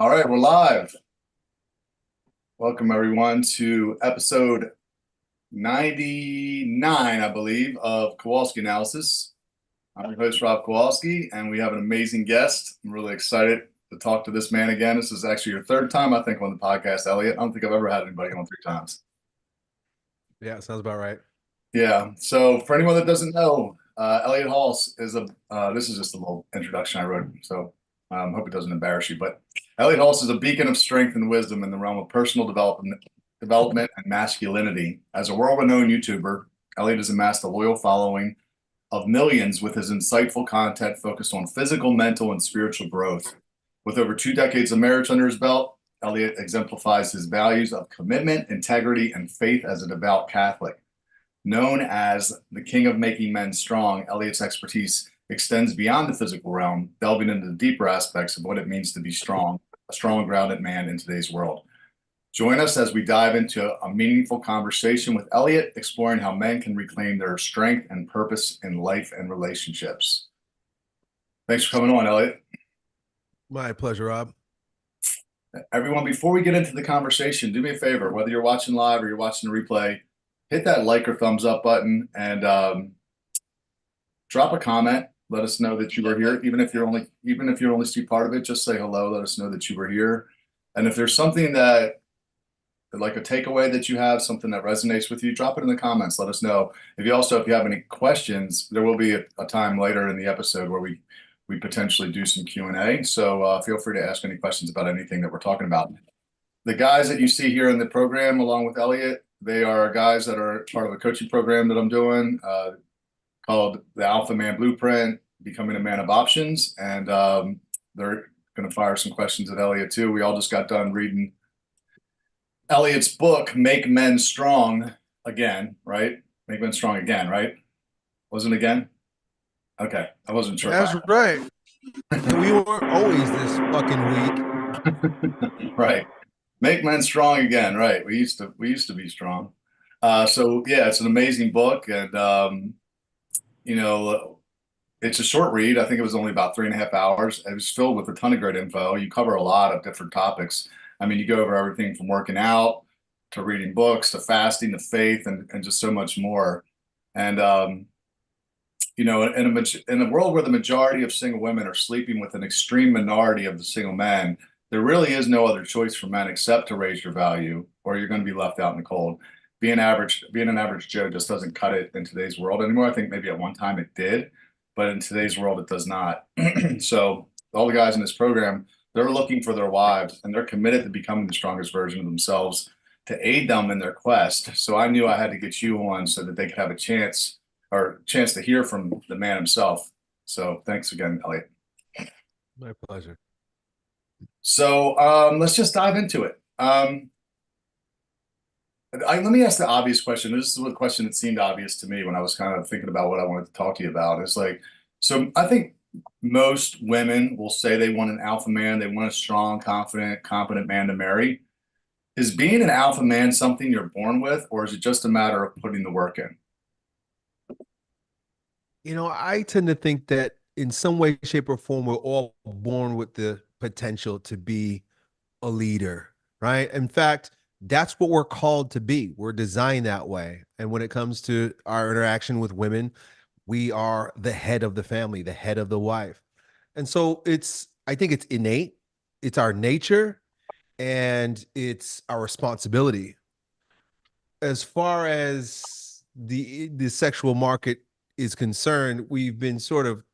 All right, we're live. Welcome everyone to episode 99, I believe, of Kowalski Analysis. I'm your host, Rob Kowalski, and we have an amazing guest. I'm really excited to talk to this man again. This is actually your third time, I think, on the podcast, Elliott. I don't think I've ever had anybody on three times. Yeah, sounds about right. Yeah. So for anyone that doesn't know, Elliott Hulse is this is just a little introduction I wrote. So hope it doesn't embarrass you, but Elliott Hulse is a beacon of strength and wisdom in the realm of personal development and masculinity. As a world-renowned YouTuber, Elliott has amassed a loyal following of millions with his insightful content focused on physical, mental, and spiritual growth. With over 2 decades of marriage under his belt, Elliott exemplifies his values of commitment, integrity, and faith as a devout Catholic. Known as the King of Making Men Strong, Elliott's expertise extends beyond the physical realm, delving into the deeper aspects of what it means to be strong, a strong, grounded man in today's world. Join us as we dive into a meaningful conversation with Elliott, exploring how men can reclaim their strength and purpose in life and relationships. Thanks for coming on, Elliott. My pleasure, Rob. Everyone, before we get into the conversation, do me a favor, whether you're watching live or you're watching the replay, hit that like or thumbs up button and drop a comment. Let us know that you were here. Even if you only see part of it, just say hello. Let us know that you were here. And if there's something that like a takeaway that you have, something that resonates with you, drop it in the comments. Let us know. If you have any questions, there will be a time later in the episode where we potentially do some Q&A. So feel free to ask any questions about anything that we're talking about. The guys that you see here in the program, along with Elliott, they are guys that are part of a coaching program that I'm doing called the Alpha Man Blueprint, Becoming a Man of Options. And they're going to fire some questions at Elliott too. We all just got done reading Elliott's book, Make Men Strong Again, right? Make Men Strong Again, right? Wasn't again? Okay. I wasn't sure if That's right. And we weren't always this fucking weak. right. Make Men Strong Again, right. We used to be strong. So yeah, it's an amazing book. And you know, it's a short read. I think it was only about 3.5 hours. It was filled with a ton of great info. You cover a lot of different topics. I mean, you go over everything from working out to reading books to fasting to faith and just so much more. And in a world where the majority of single women are sleeping with an extreme minority of the single men, there really is no other choice for men except to raise your value, or you're going to be left out in the cold. Being an average Joe just doesn't cut it in today's world anymore. I think maybe at one time it did, but in today's world it does not. So all the guys in this program, they're looking for their wives and they're committed to becoming the strongest version of themselves to aid them in their quest. So I knew I had to get you on so that they could have a chance to hear from the man himself. So thanks again, Elliott. My pleasure. So let's just dive into it. Let me ask the obvious question. This is a question that seemed obvious to me when I was kind of thinking about what I wanted to talk to you about. It's like, so I think most women will say they want an alpha man, they want a strong, confident, competent man to marry. Is being an alpha man something you're born with, or is it just a matter of putting the work in? I tend to think that in some way, shape, or form, we're all born with the potential to be a leader, right? In fact, that's what we're called to be. We're designed that way. And when it comes to our interaction with women, we are the head of the family, the head of the wife. And so I think it's innate, it's our nature, and it's our responsibility. As far as the sexual market is concerned, we've been sort of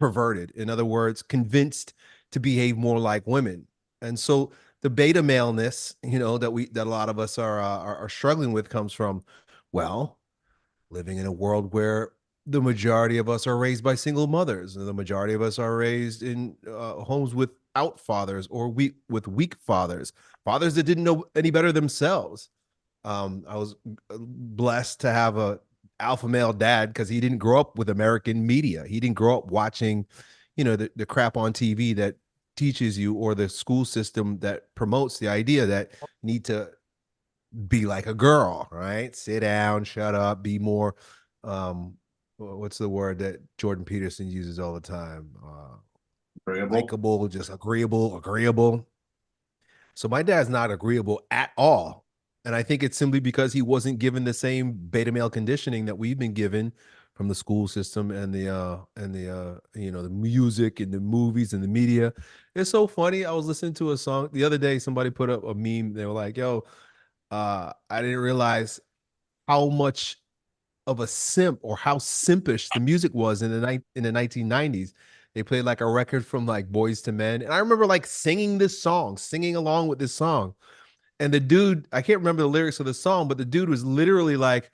perverted. In other words, convinced to behave more like women. And so the beta maleness, that a lot of us are struggling with comes from, well, living in a world where the majority of us are raised by single mothers, and the majority of us are raised in homes without fathers or with weak fathers, fathers that didn't know any better themselves. I was blessed to have a alpha male dad because he didn't grow up with American media. He didn't grow up watching, the crap on TV that teaches you, or the school system that promotes the idea that you need to be like a girl, right? Sit down, shut up, be more, what's the word that Jordan Peterson uses all the time? Agreeable. Likable, just agreeable. So my dad's not agreeable at all. And I think it's simply because he wasn't given the same beta male conditioning that we've been given from the school system and the you know, the music and the movies and the media. It's so funny. I was listening to a song the other day, somebody put up a meme. They were like, yo, I didn't realize how much of a simp or how simpish the music was in the 1990s. They played like a record from like Boys to Men, and I remember like singing this song, singing along with this song. And the dude, I can't remember the lyrics of the song, but the dude was literally like,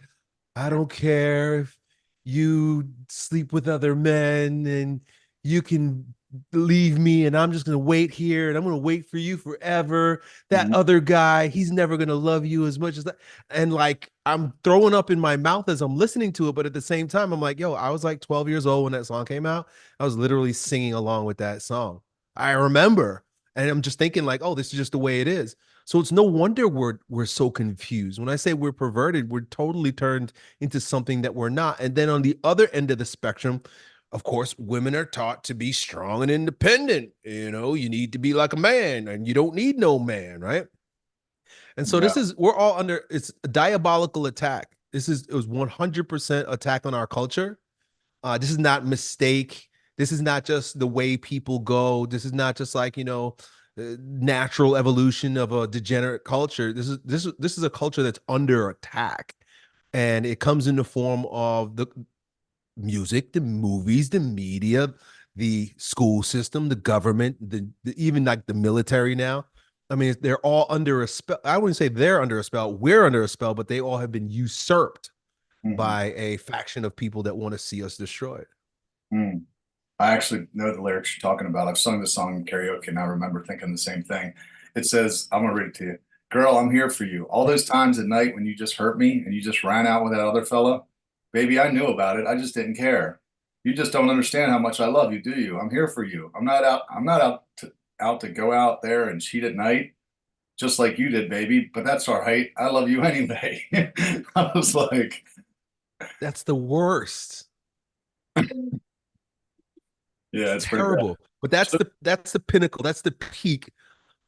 I don't care if you sleep with other men and you can leave me and I'm just going to wait here and I'm going to wait for you forever. That Mhm. other guy, he's never going to love you as much as that. And like, I'm throwing up in my mouth as I'm listening to it. But at the same time, I'm like, yo, I was like 12 years old when that song came out. I was literally singing along with that song. I remember. And I'm just thinking like, oh, this is just the way it is. So it's no wonder we're so confused. When I say we're perverted, we're totally turned into something that we're not. And then on the other end of the spectrum, of course, women are taught to be strong and independent. You know, you need to be like a man and you don't need no man, right? And so Yeah. we're all under, it's a diabolical attack. It was 100% attack on our culture. This is not mistake. This is not just the way people go. This is not just like, you know, natural evolution of a degenerate culture. This is a culture that's under attack. And it comes in the form of the music, the movies, the media, the school system, the government, even like the military now. I mean, they're all under a spell. I wouldn't say they're under a spell. We're under a spell, but they all have been usurped Mhm. by a faction of people that want to see us destroyed. Mm. I actually know the lyrics you're talking about. I've sung this song in karaoke and I remember thinking the same thing. It says, I'm gonna read it to you. Girl, I'm here for you. All those times at night when you just hurt me and you just ran out with that other fella, baby, I knew about it. I just didn't care. You just don't understand how much I love you, do you? I'm here for you. I'm not out to go out there and cheat at night, just like you did, baby. But that's all right. I love you anyway. I was like, That's the worst. yeah, It's it's pretty bad. terrible. But that's the pinnacle. That's the peak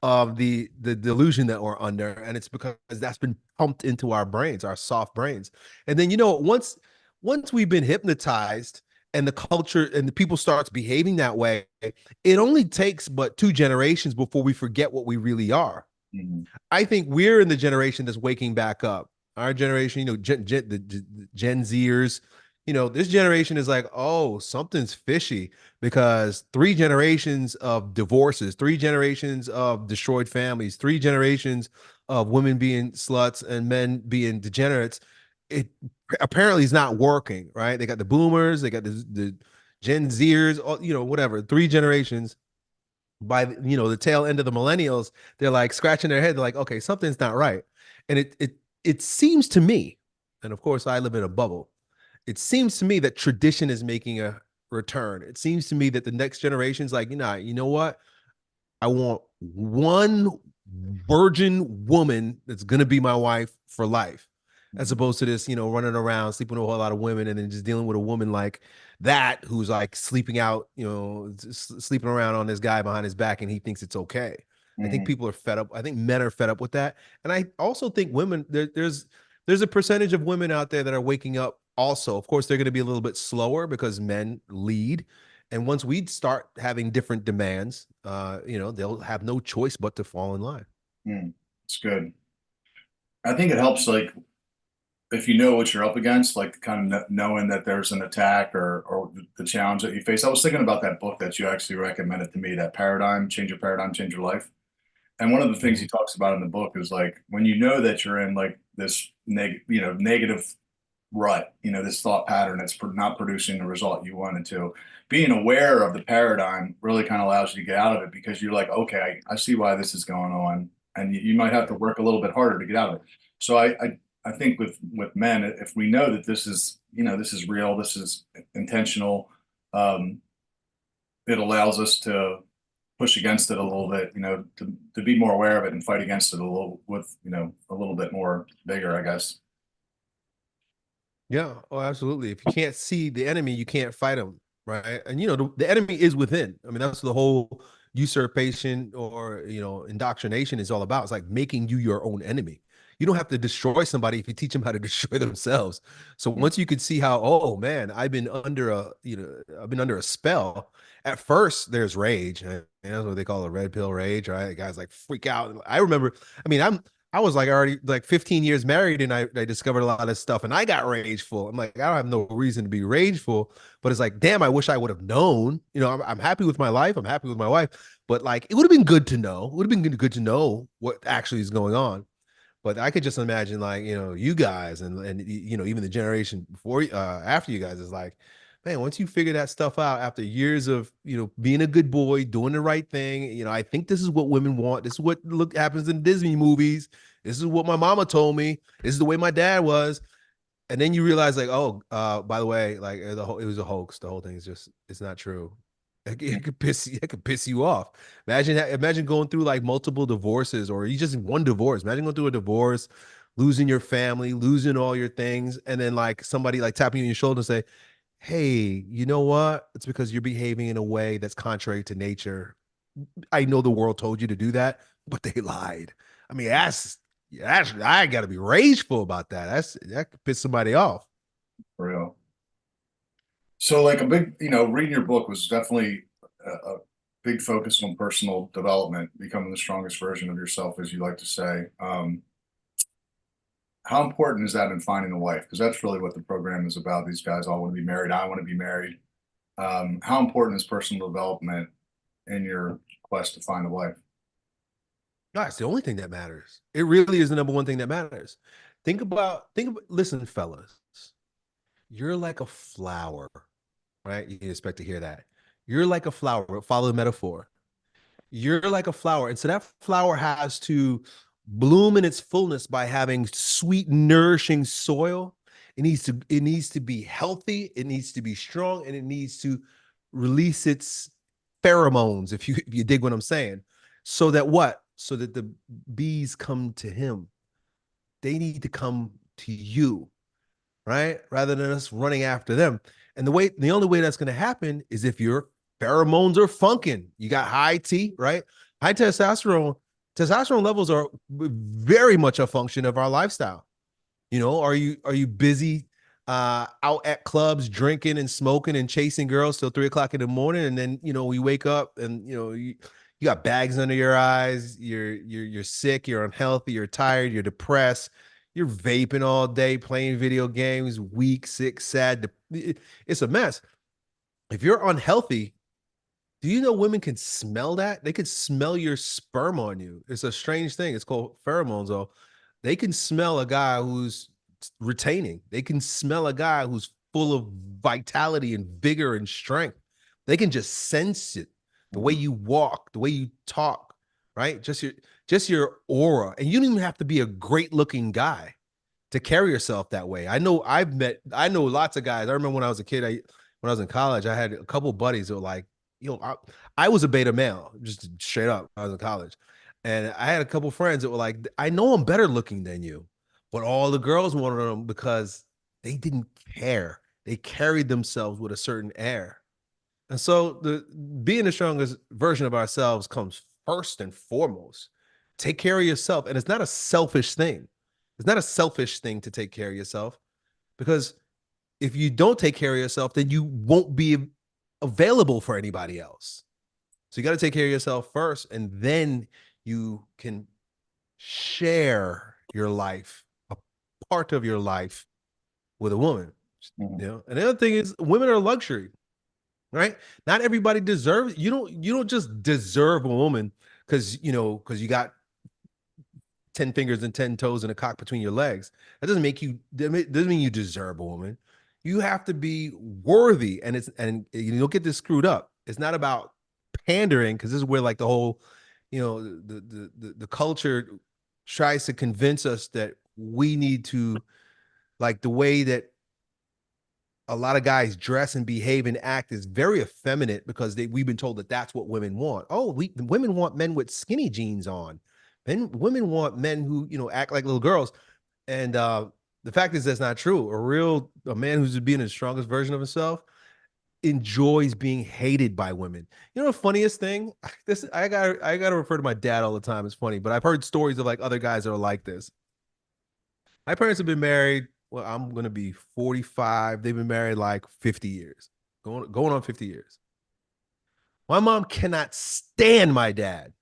of the delusion that we're under, and it's because that's been pumped into our brains, our soft brains. And then, you know, once we've been hypnotized and the culture and the people starts behaving that way, it only takes but 2 generations before we forget what we really are. Mhm. I think we're in the generation that's waking back up. Our generation, you know, the Gen Zers, you know, this generation is like, oh, something's fishy because 3 generations of divorces, 3 generations of destroyed families, 3 generations of women being sluts and men being degenerates. It apparently is not working, right? They got the boomers, they got the Gen Zers, you know, whatever, 3 generations by you know the tail end of the millennials, they're like scratching their head. They're like, okay, something's not right. And it seems to me, and of course I live in a bubble. It seems to me that tradition is making a return. It seems to me that the next generation's like, you know what? I want one virgin woman that's gonna be my wife for life, as Mhm. opposed to this, you know, running around sleeping with a whole lot of women and then just dealing with a woman like that who's like sleeping out, you know, sleeping around on this guy behind his back and he thinks it's okay. I think Mhm. people are fed up. I think men are fed up with that, and I also think women. There's a percentage of women out there that are waking up. Also, of course, they're going to be a little bit slower because men lead, and once we start having different demands, you know, they'll have no choice but to fall in line. Mm. It's good. I think it helps, like, if you know what you're up against, like kind of knowing that there's an attack or the challenge that you face. I was thinking about that book that you actually recommended to me, that Paradigm, Change Your Paradigm, Change Your Life. And one of the things he Mhm. talks about in the book is like when you know that you're in like this negative rut, this thought pattern that's not producing the result you wanted to. Being aware of the paradigm really kind of allows you to get out of it because you're like, okay, I see why this is going on, and you might have to Right. work a little bit harder to get out of it. So I think with men, if we know that this is real, this is intentional, um, it allows us to push against it a little bit, to be more aware of it and fight against it a little with, a little bit more vigor, I guess. Yeah. Oh, absolutely. If you can't see the enemy, you can't fight him. Right. And, you know, the enemy is within. I mean, that's the whole usurpation or, indoctrination is all about. It's like making you your own enemy. You don't have to destroy somebody if you teach them how to destroy themselves. So once you could see how, oh man, I've been under a spell. At first, there's rage, and that's what they call a red pill rage, right? Guys like freak out. I remember, I was like already like 15 years married, and I discovered a lot of stuff, and I got rageful. I'm like, I don't have no reason to be rageful, but it's like, damn, I wish I would have known. I'm happy with my life. I'm happy with my wife, but like, it would have been good to know. It would have been good to know what actually is going on. But I could just imagine, like, you guys and even the generation before, after you guys is like, man, once you figure that stuff out after years of, being a good boy, doing the right thing, I think this is what women want. This is what happens in Disney movies. This is what my mama told me. This is the way my dad was. And then you realize, like, oh, by the way, like, it was a hoax. The whole thing is it's not true. It could piss you off. Imagine going through like multiple divorces, or you just one divorce. Imagine going through a divorce, losing your family, losing all your things, and then like somebody like tapping you on your shoulder and say, hey, you know what? It's because you're behaving in a way that's contrary to nature. I know the world told you to do that, but they lied. I mean, that's I gotta be rageful about that. That could piss somebody off. For real. So like a big, reading your book was definitely a big focus on personal development, becoming the strongest version of yourself, as you like to say. How important is that in finding a wife? Because that's really what the program is about. These guys all want to be married. I want to be married. How important is personal development in your quest to find a wife? No, it's the only thing that matters. It really is the number one thing that matters. Listen, fellas, you're like a flower, right? You can expect to hear that. You're like a flower. Follow the metaphor. You're like a flower. And so that flower has to bloom in its fullness by having sweet, nourishing soil. It needs to be healthy, it needs to be strong, and it needs to release its pheromones, if you dig what I'm saying. So that what? So that the bees come to him. They need to come to you, right? Rather than us running after them. And the only way that's going to happen is if your pheromones are funking. You got high T, right? High testosterone. Testosterone levels are very much a function of our lifestyle. Are you busy out at clubs drinking and smoking and chasing girls till 3 o'clock in the morning, and then we wake up and you got bags under your eyes, you're sick, you're unhealthy, you're tired, you're depressed, you're vaping all day, playing video games, weak, sick, sad. It's a mess. If you're unhealthy, do you know women can smell that? They can smell your sperm on you. It's a strange thing. It's called pheromones, though. They can smell a guy who's retaining. They can smell a guy who's full of vitality and vigor and strength. They can just sense it. The way you walk, the way you talk, right? Just your aura. And you don't even have to be a great looking guy to carry yourself that way. I know lots of guys. I remember when I was a kid, when I was in college, I had a couple buddies that were like, I was a beta male, just straight up. I was in college. And I had a couple friends that were like, I know I'm better looking than you. But all the girls wanted them because they didn't care. They carried themselves with a certain air. And so being the strongest version of ourselves comes first and foremost. Take care of yourself. And it's not a selfish thing. It's not a selfish thing to take care of yourself, because if you don't take care of yourself, then you won't be available for anybody else. So you got to take care of yourself first, and then you can share your life, a part of your life, with a woman. And the other thing is, women are a luxury, right? Not everybody deserves. You don't just deserve a woman because you got 10 fingers and 10 toes and a cock between your legs. That doesn't mean you deserve a woman. You have to be worthy, and you don't get this screwed up. It's not about pandering, because this is where like the whole, the culture tries to convince us that we need to, like, the way that a lot of guys dress and behave and act is very effeminate, because we've been told that that's what women want. Oh, women want men with skinny jeans on. Women want men who act like little girls, and the fact is that's not true. A man who's being the strongest version of himself enjoys being hated by women. You know the funniest thing? This I gotta refer to my dad all the time. It's funny, but I've heard stories of like other guys that are like this. My parents have been married. Well, I'm gonna be 45. They've been married like 50 years, going on 50 years. My mom cannot stand my dad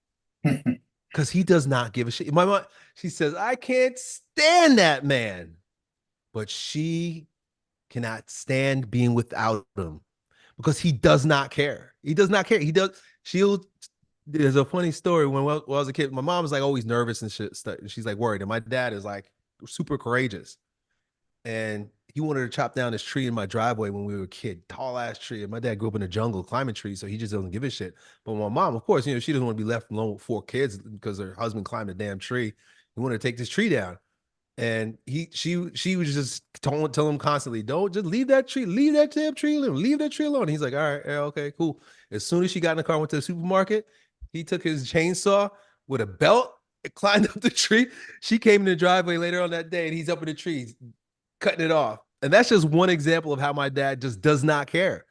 because he does not give a shit. My mom, she says, I can't stand that man, but she cannot stand being without him because he does not care. He does not care. He does. She'll. There's a funny story when I was a kid. My mom was like always nervous and shit. She's like worried, and my dad is like super courageous. And he wanted to chop down this tree in my driveway when we were a kid, tall ass tree. And my dad grew up in the jungle climbing trees, so he just doesn't give a shit. But my mom, of course, she doesn't want to be left alone with 4 kids because her husband climbed a damn tree. He wanted to take this tree down. And she was just telling him constantly, don't just leave that tree, leave that damn tree alone, leave that tree alone. And he's like, all right, yeah, okay, cool. As soon as she got in the car, went to the supermarket, he took his chainsaw with a belt, and climbed up the tree. She came in the driveway later on that day, and he's up in the trees, cutting it off. And that's just one example of how my dad just does not care.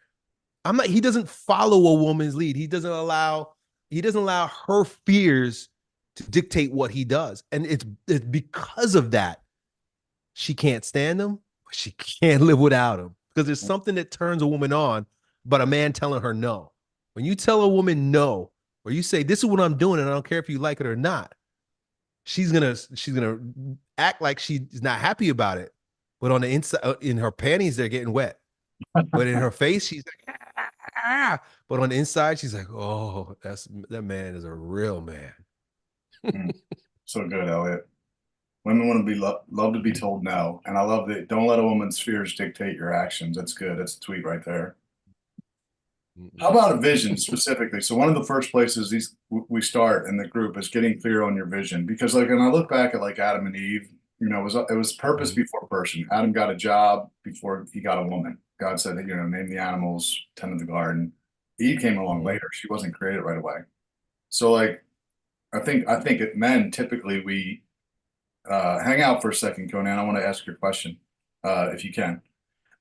He doesn't follow a woman's lead. He doesn't allow her fears to dictate what he does. And it's because of that she can't stand him, but she can't live without him. Because there's something that turns a woman on, but a man telling her no. When you tell a woman no, or you say, this is what I'm doing, and I don't care if you like it or not, she's gonna act like she's not happy about it. But on the inside, in her panties, they're getting wet. But in her face, she's like, ah. But on the inside, she's like, oh, that man is a real man. So good, Elliot. Women want to be love to be told no, and I love that. Don't let a woman's fears dictate your actions. That's good. That's a tweet right there. How about a vision specifically? So one of the first places we start in the group is getting clear on your vision, because like when I look back at like Adam and Eve, it was purpose before person. Adam got a job before he got a woman. God said, name the animals, tend to the garden. Eve came along later. She wasn't created right away. So like I think men typically we hang out for a second, Conan. I want to ask your question, if you can.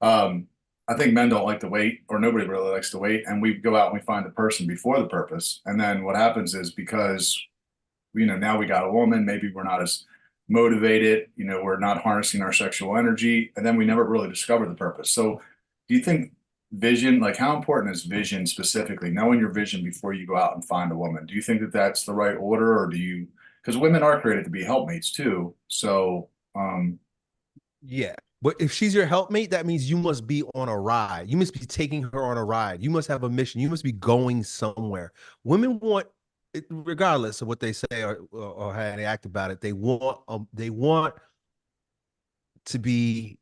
Um, I think men don't like to wait, or nobody really likes to wait, and we go out and we find the person before the purpose. And then what happens is, because now we got a woman, maybe we're not as motivated, we're not harnessing our sexual energy, and then we never really discover the purpose. So, do you think vision, like how important is vision specifically, knowing your vision before you go out and find a woman? Do you think that that's the right order, or do you? Because women are created to be helpmates too. So, Yeah. But if she's your helpmate, that means you must be on a ride. You must be taking her on a ride. You must have a mission. You must be going somewhere. Women want, regardless of what they say or how they act about it, they want to be,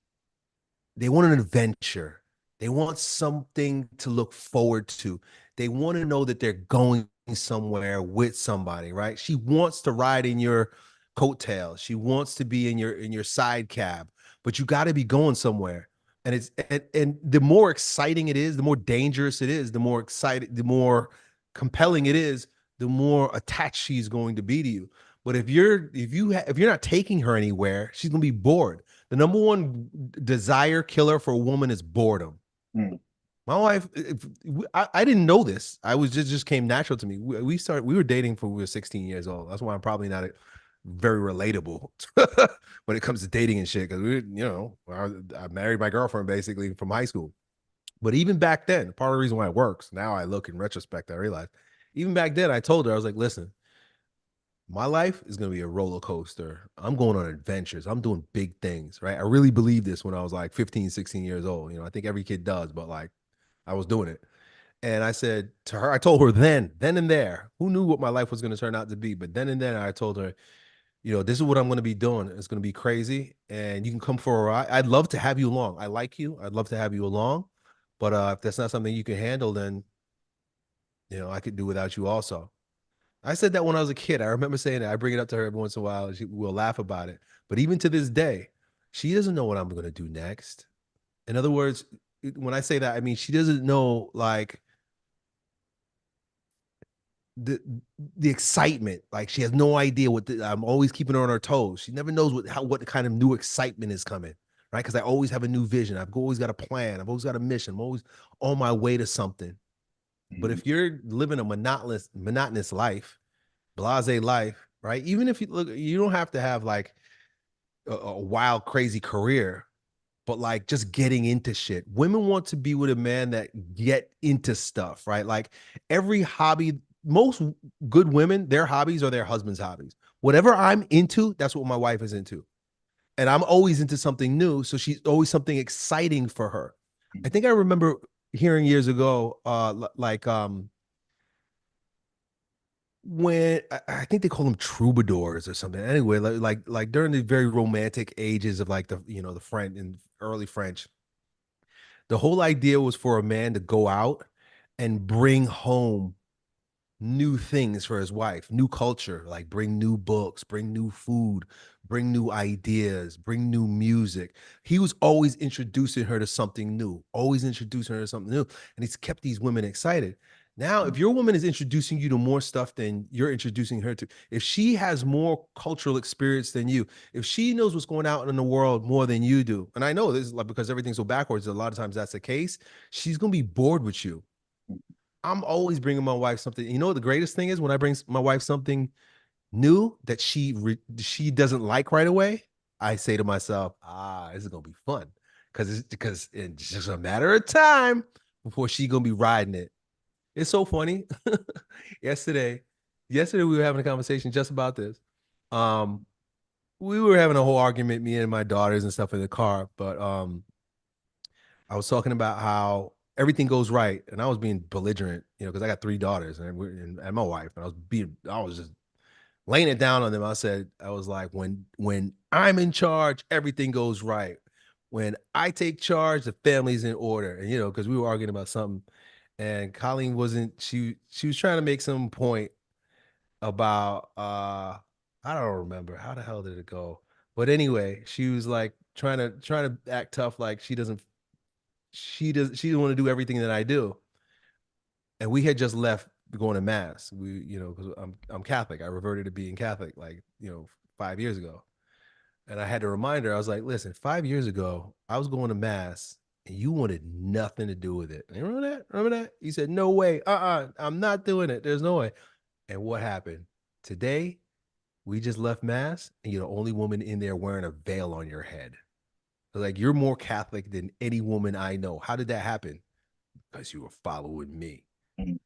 they want an adventure. They want something to look forward to. They want to know that they're going somewhere with somebody, right? She wants to ride in your coattails. She wants to be in your side cab, but you got to be going somewhere. And and the more exciting it is, the more dangerous it is, the more excited, the more compelling it is, the more attached she's going to be to you. But if you're not taking her anywhere, she's gonna be bored. The number one desire killer for a woman is boredom. hmm. My wife, I didn't know this. I was just came natural to me. We were dating for we were 16 years old. That's why I'm probably not very relatable when it comes to dating and shit. Because I married my girlfriend basically from high school. But even back then, part of the reason why it works, now I look in retrospect, I realize, even back then, I told her, I was like, listen, my life is going to be a roller coaster. I'm going on adventures. I'm doing big things, right? I really believed this when I was like 15, 16 years old. I think every kid does, but like I was doing it. And I said to her, I told her then and there, who knew what my life was going to turn out to be? But then and then I told her, this is what I'm going to be doing. It's going to be crazy. And you can come for a ride. I'd love to have you along. I like you. I'd love to have you along. But if that's not something you can handle, then, I could do without you also. I said that when I was a kid. I remember saying that. I bring it up to her every once in a while. She will laugh about it. But even to this day, she doesn't know what I'm going to do next. In other words, when I say that, I mean, she doesn't know like the the excitement. Like she has no idea I'm always keeping her on her toes. She never knows what kind of new excitement is coming. right? Because I always have a new vision. I've always got a plan. I've always got a mission. I'm always on my way to something. But Mhm. if you're living a monotonous life, blase life, right? Even if you look, you don't have to have like a wild, crazy career, but like just getting into shit. Women want to be with a man that get into stuff, right? Like every hobby, most good women, their hobbies are their husband's hobbies. Whatever I'm into, that's what my wife is into. And I'm always into something new. So she's always something exciting for her. I think I remember hearing years ago, when I think they call them troubadours or something. Anyway, like during the very romantic ages of like the French and early French, the whole idea was for a man to go out and bring home new things for his wife, new culture, like bring new books, bring new food, bring new ideas, bring new music. He was always introducing her to something new, always introducing her to something new. And he's kept these women excited. Now, if your woman is introducing you to more stuff than you're introducing her to, if she has more cultural experience than you, if she knows what's going on in the world more than you do, and I know this is like because everything's so backwards, a lot of times that's the case, she's gonna be bored with you. I'm always bringing my wife something. You know what the greatest thing is when I bring my wife something new that she doesn't like right away. I say to myself, this is gonna be fun because it's just a matter of time before she gonna be riding it. It's so funny. yesterday, yesterday we were having a conversation just about this. Um, we were having a whole argument, me and my daughters and stuff in the car, but I was talking about how everything goes right, and I was being belligerent, because I got three daughters and my wife, and I was just laying it down on them. I was like, when I'm in charge, everything goes right. When I take charge, the family's in order, and because we were arguing about something, and Colleen wasn't. She was trying to make some point about I don't remember how the hell did it go, but anyway, she was like trying to act tough, like she didn't want to do everything that I do. And we had just left going to mass. Because I'm Catholic. I reverted to being Catholic like, 5 years ago. And I had to remind her, I was like, listen, 5 years ago, I was going to mass and you wanted nothing to do with it. You remember that? Remember that? You said, no way. I'm not doing it. There's no way. And what happened? Today, we just left mass and you're the only woman in there wearing a veil on your head. Like you're more Catholic than any woman I know. How did that happen? Because you were following me. Mhm.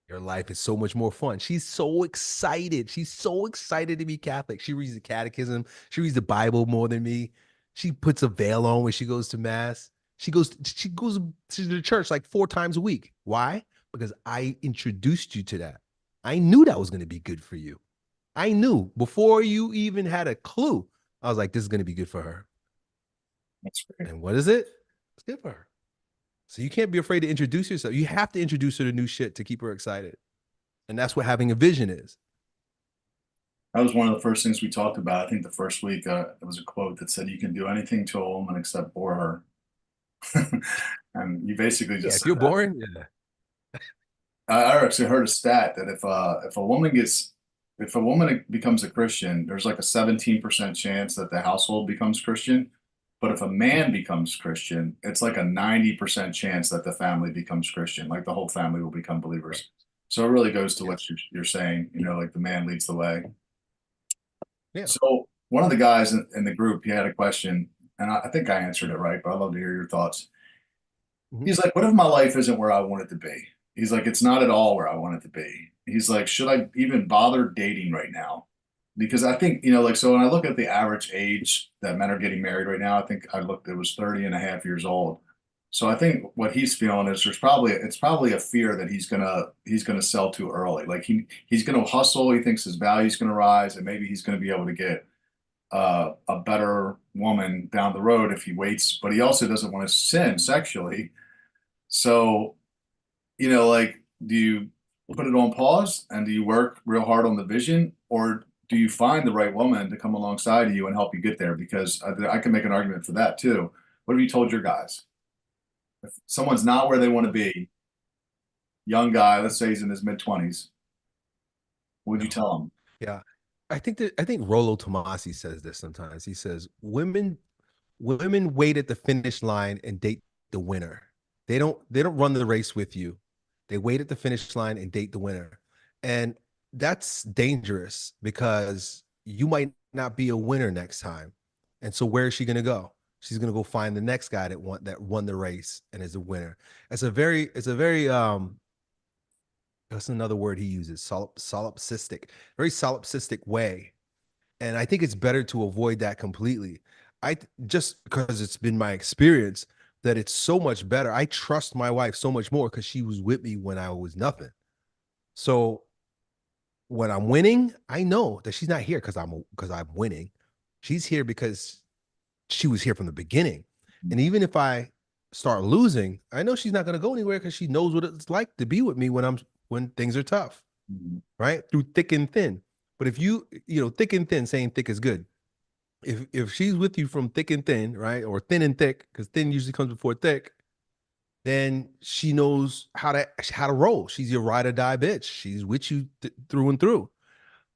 Your life is so much more fun. She's so excited. She's so excited to be Catholic. She reads the catechism. She reads the Bible more than me. She puts a veil on when she goes to mass. She goes to the church like 4 times a week. Why? Because I introduced you to that. I knew that was going to be good for you. I knew before you even had a clue. I was like, this is going to be good for her. That's great. And what is it? It's good for her. So you can't be afraid to introduce yourself. You have to introduce her to new shit to keep her excited. And that's what having a vision is. That was one of the first things we talked about. I think the first week, it was a quote that said, "You can do anything to a woman except bore her." And you basically Yeah, just if said you're that. boring, yeah. I actually heard a stat that if a woman becomes a Christian, there's like a 17% chance that the household becomes Christian. But if a man becomes Christian, it's like a 90% chance that the family becomes Christian, like the whole family will become Right. believers. So it really goes to what Yes. you're saying, like the man leads the way. Yeah. So one of the guys in the group, he had a question, and I think I answered it right, but I'd love to hear your thoughts. Mhm. He's like, what if my life isn't where I want it to be? He's like, it's not at all where I want it to be. He's like, should I even bother dating right now? Because I think, like, so when I look at the average age that men are getting married right now, I think I looked, it was 30 and a half years old. So I think what he's feeling is it's probably a fear that he's gonna sell too early. Like he's gonna hustle. He thinks his value's gonna rise, and maybe he's gonna be able to get a better woman down the road if he waits. But he also doesn't want to sin sexually. So, like, do you put it on pause and do you work real hard on the vision, or do you find the right woman to come alongside you and help you get there? Because I can make an argument for that too. What have you told your guys? If someone's not where they want to be, young guy, let's say he's in his mid 20s, what would you No. tell him? Yeah. I think Rollo Tomasi says this sometimes. He says, women Women wait at the finish line and date the winner. They don't run the race with you. They wait at the finish line and date the winner. And that's dangerous because you might not be a winner next time. And so where is she going to go? She's going to go find the next guy that won the race and is a winner. It's a very that's another word he uses, solipsistic, very solipsistic way. And I think it's better to avoid that completely. Just because it's been my experience that it's so much better. I trust my wife so much more because she was with me when I was nothing. So when I'm winning, I know that she's not here because I'm winning. She's here because she was here from the beginning. And even if I start losing, I know she's not going to go anywhere because she knows what it's like to be with me when things are tough, right? Through thick and thin. But if thick and thin, saying thick is good. If she's with you from thick and thin, right, or thin and thick, because thin usually comes before thick, then she knows how to roll. She's your ride or die bitch. She's with you through and through.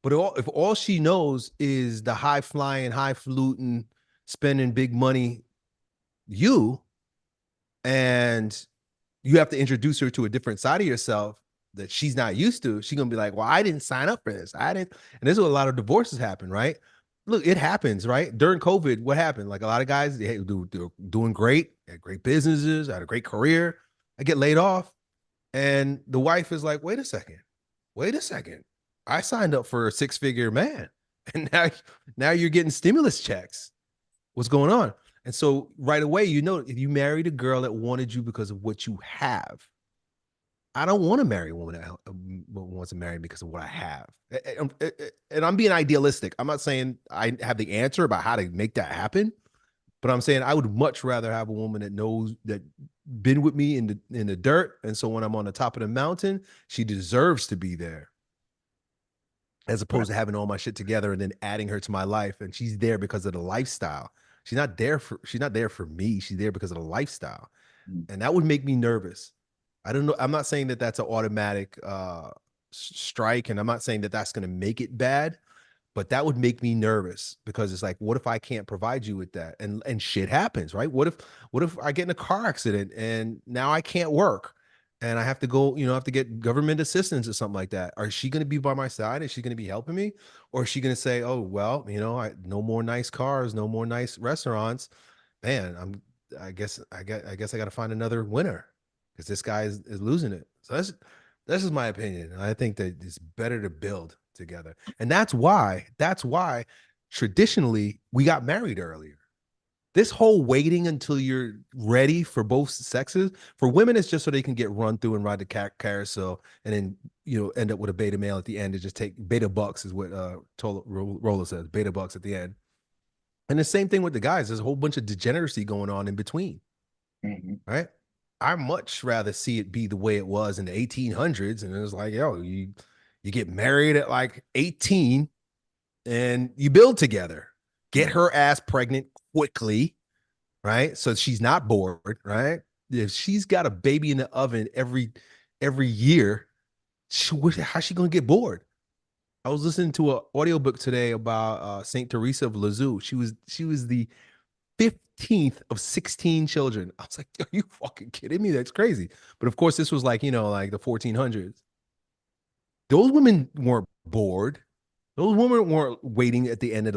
But if all she knows is the high flying, high fluting, spending big money, and you have to introduce her to a different side of yourself that she's not used to, she's gonna be like, well, I didn't sign up for this. I didn't. And this is where a lot of divorces happen, right? Look, it happens, right? During COVID, what happened? Like a lot of guys, they're doing great, had great businesses, had a great career. I get laid off. And the wife is like, wait a second. I signed up for a six-figure man. And now you're getting stimulus checks. What's going on? And so right away, if you married a girl that wanted you because of what you have, I don't want to marry a woman that wants to marry me because of what I have. And I'm being idealistic. I'm not saying I have the answer about how to make that happen, but I'm saying I would much rather have a woman that knows that been with me in the dirt. And so when I'm on the top of the mountain, she deserves to be there, as opposed to having all my shit together and then adding her to my life. And she's there because of the lifestyle. She's not there for me. She's there because of the lifestyle. And that would make me nervous. I don't know. I'm not saying that that's an automatic strike, and I'm not saying that that's going to make it bad, but that would make me nervous because it's like, what if I can't provide you with that? And shit happens, right? What if I get in a car accident and now I can't work and I have to go, have to get government assistance or something like that? Is she going to be by my side? Is she going to be helping me? Or is she going to say, oh, well, no more nice cars, no more nice restaurants. Man, I guess I got to find another winner because this guy is losing it. So that's just my opinion. I think that it's better to build together. And that's why traditionally we got married earlier. This whole waiting until you're ready for both sexes, for women, it's just so they can get run through and ride the carousel and then, end up with a beta male at the end and just take beta bucks is what Roller says, beta bucks at the end. And the same thing with the guys. There's a whole bunch of degeneracy going on in between, right? I much rather see it be the way it was in the 1800s. And it was like, yo, you get married at like 18 and you build together, get her ass pregnant quickly, right? So she's not bored, right? If she's got a baby in the oven every year, how's she going to get bored? I was listening to an audiobook today about Saint Teresa of Lisieux. She was the 15th of 16 children. I was like, are you fucking kidding me? That's crazy. But of course, this was like, like the 1400s. Those women weren't bored. Those women weren't waiting at the end of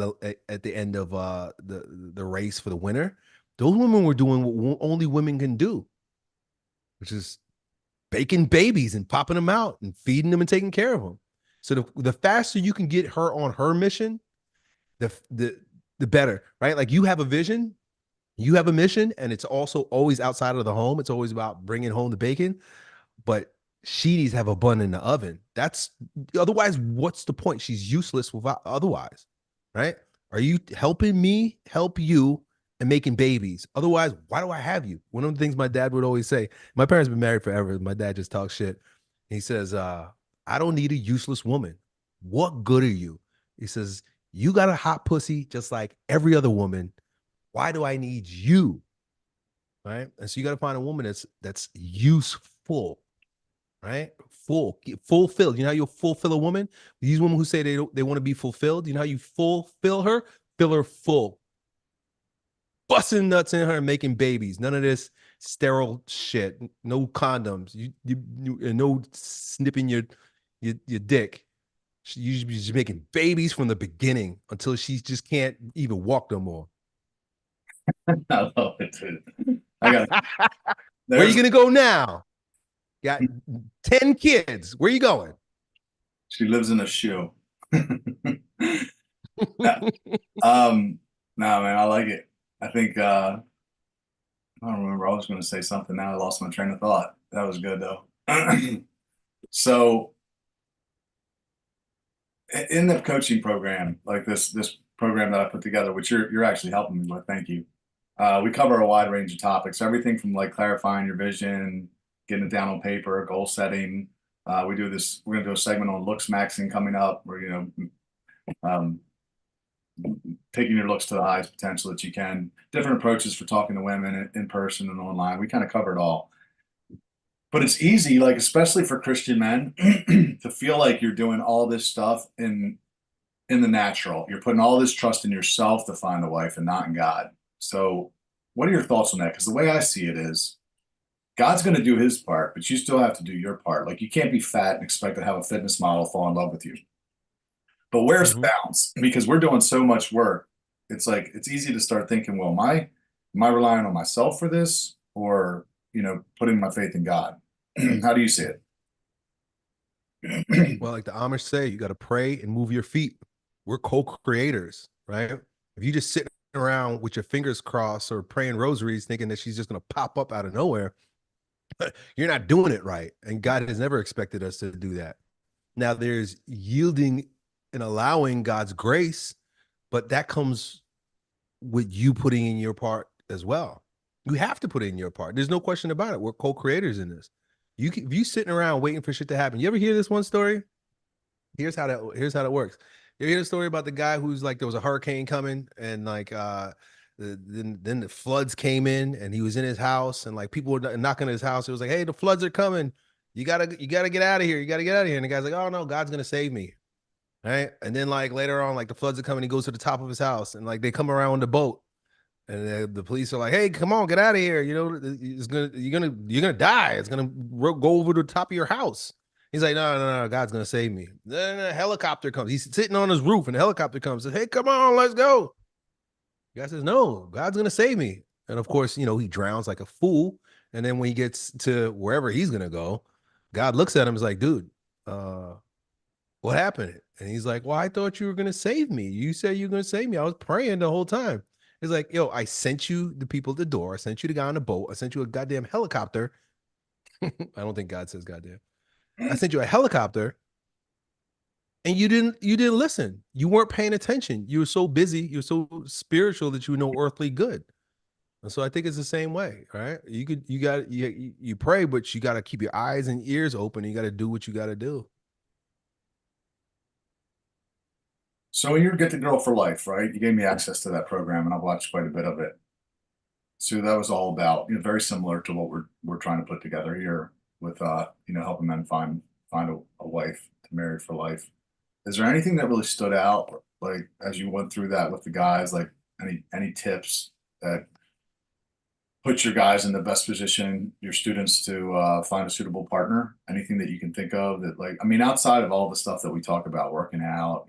the race for the winner. Those women were doing what only women can do, which is baking babies and popping them out and feeding them and taking care of them. So the faster you can get her on her mission, the better, right? Like you have a vision, you have a mission, and it's also always outside of the home. It's always about bringing home the bacon, but she needs to have a bun in the oven. Otherwise, what's the point? She's useless without otherwise, right? Are you helping me help you and making babies? Otherwise, why do I have you? One of the things my dad would always say, my parents have been married forever. My dad just talks shit. He says, I don't need a useless woman. What good are you? He says, you got a hot pussy just like every other woman. Why do I need you? Right? And so you got to find a woman that's useful, right? Fulfilled. You know how you fulfill a woman? These women who say they want to be fulfilled, you know how you fulfill her? Fill her full. busting nuts in her and making babies. None of this sterile shit. No condoms. And no snipping your dick. She's just making babies from the beginning until she just can't even walk no more. I love it, dude. I got Where are you there's gonna go now? Got 10 kids. Where you going? she lives in a shoe. Yeah. No, man, I like it. I think I don't remember. I was going to say something. Now I lost my train of thought. That was good though. So in the coaching program, like this program that I put together, which you're actually helping me with, thank you. We cover a wide range of topics, everything from like clarifying your vision, getting it down on paper, goal setting. We do this. We're going to do a segment on looks maxing coming up, where um, taking your looks to the highest potential that you can. Different approaches for talking to women in person and online. We kind of cover it all. But it's easy, like especially for Christian men, to feel like you're doing all this stuff in the natural. You're putting all this trust in yourself to find a wife and not in God. So, what are your thoughts on that? Because the way I see it is, God's going to do his part, but you still have to do your part. Like you can't be fat and expect to have a fitness model fall in love with you. But where's the balance? Because we're doing so much work. It's like it's easy to start thinking, well, am I relying on myself for this, or putting my faith in God? How do you see it? Well, like the Amish say, you got to pray and move your feet. We're co-creators, right? If you just sitting around with your fingers crossed or praying rosaries thinking that she's just going to pop up out of nowhere, you're not doing it right. And God has never expected us to do that. Now there's yielding and allowing God's grace, but that comes with you putting in your part as well. You have to put in your part. There's no question about it. We're co-creators in this. If you sitting around waiting for shit to happen, you ever hear this one story? Here's how that works. You hear the story about the guy who's like there was a hurricane coming and like then the floods came in and he was in his house and like people were knocking at his house. It was like, hey, the floods are coming. You gotta get out of here. You gotta get out of here. And the guy's like, oh no, God's gonna save me. Right. And then like later on, like the floods are coming, he goes to the top of his house and like they come around the boat. And the police are like, "Hey, come on, get out of here! You're gonna die. It's gonna go over the top of your house." He's like, "No, God's gonna save me." Then a helicopter comes. He's sitting on his roof, and the helicopter comes. Says, "Hey, come on, let's go." The guy says, "No, God's gonna save me." And of course, he drowns like a fool. And then when he gets to wherever he's gonna go, God looks at him. Is like, "Dude, what happened?" And he's like, "Well, I thought you were gonna save me. You said you were gonna save me. I was praying the whole time." He's like, "Yo, I sent you the people at the door. I sent you the guy on the boat. I sent you a goddamn helicopter." I don't think God says goddamn. I sent you a helicopter, and you didn't listen. You weren't paying attention. You were so busy. You're so spiritual that you know earthly good. And so I think it's the same way, right? You pray, but you got to keep your eyes and ears open. You got to do what you got to do. So you're Get the Girl for Life, right? You gave me access to that program, and I've watched quite a bit of it. So that was all about, very similar to what we're trying to put together here with, helping men find a wife to marry for life. Is there anything that really stood out, like as you went through that with the guys, like any tips that put your guys in the best position, your students to find a suitable partner? Anything that you can think of that, like, I mean, outside of all the stuff that we talk about, working out,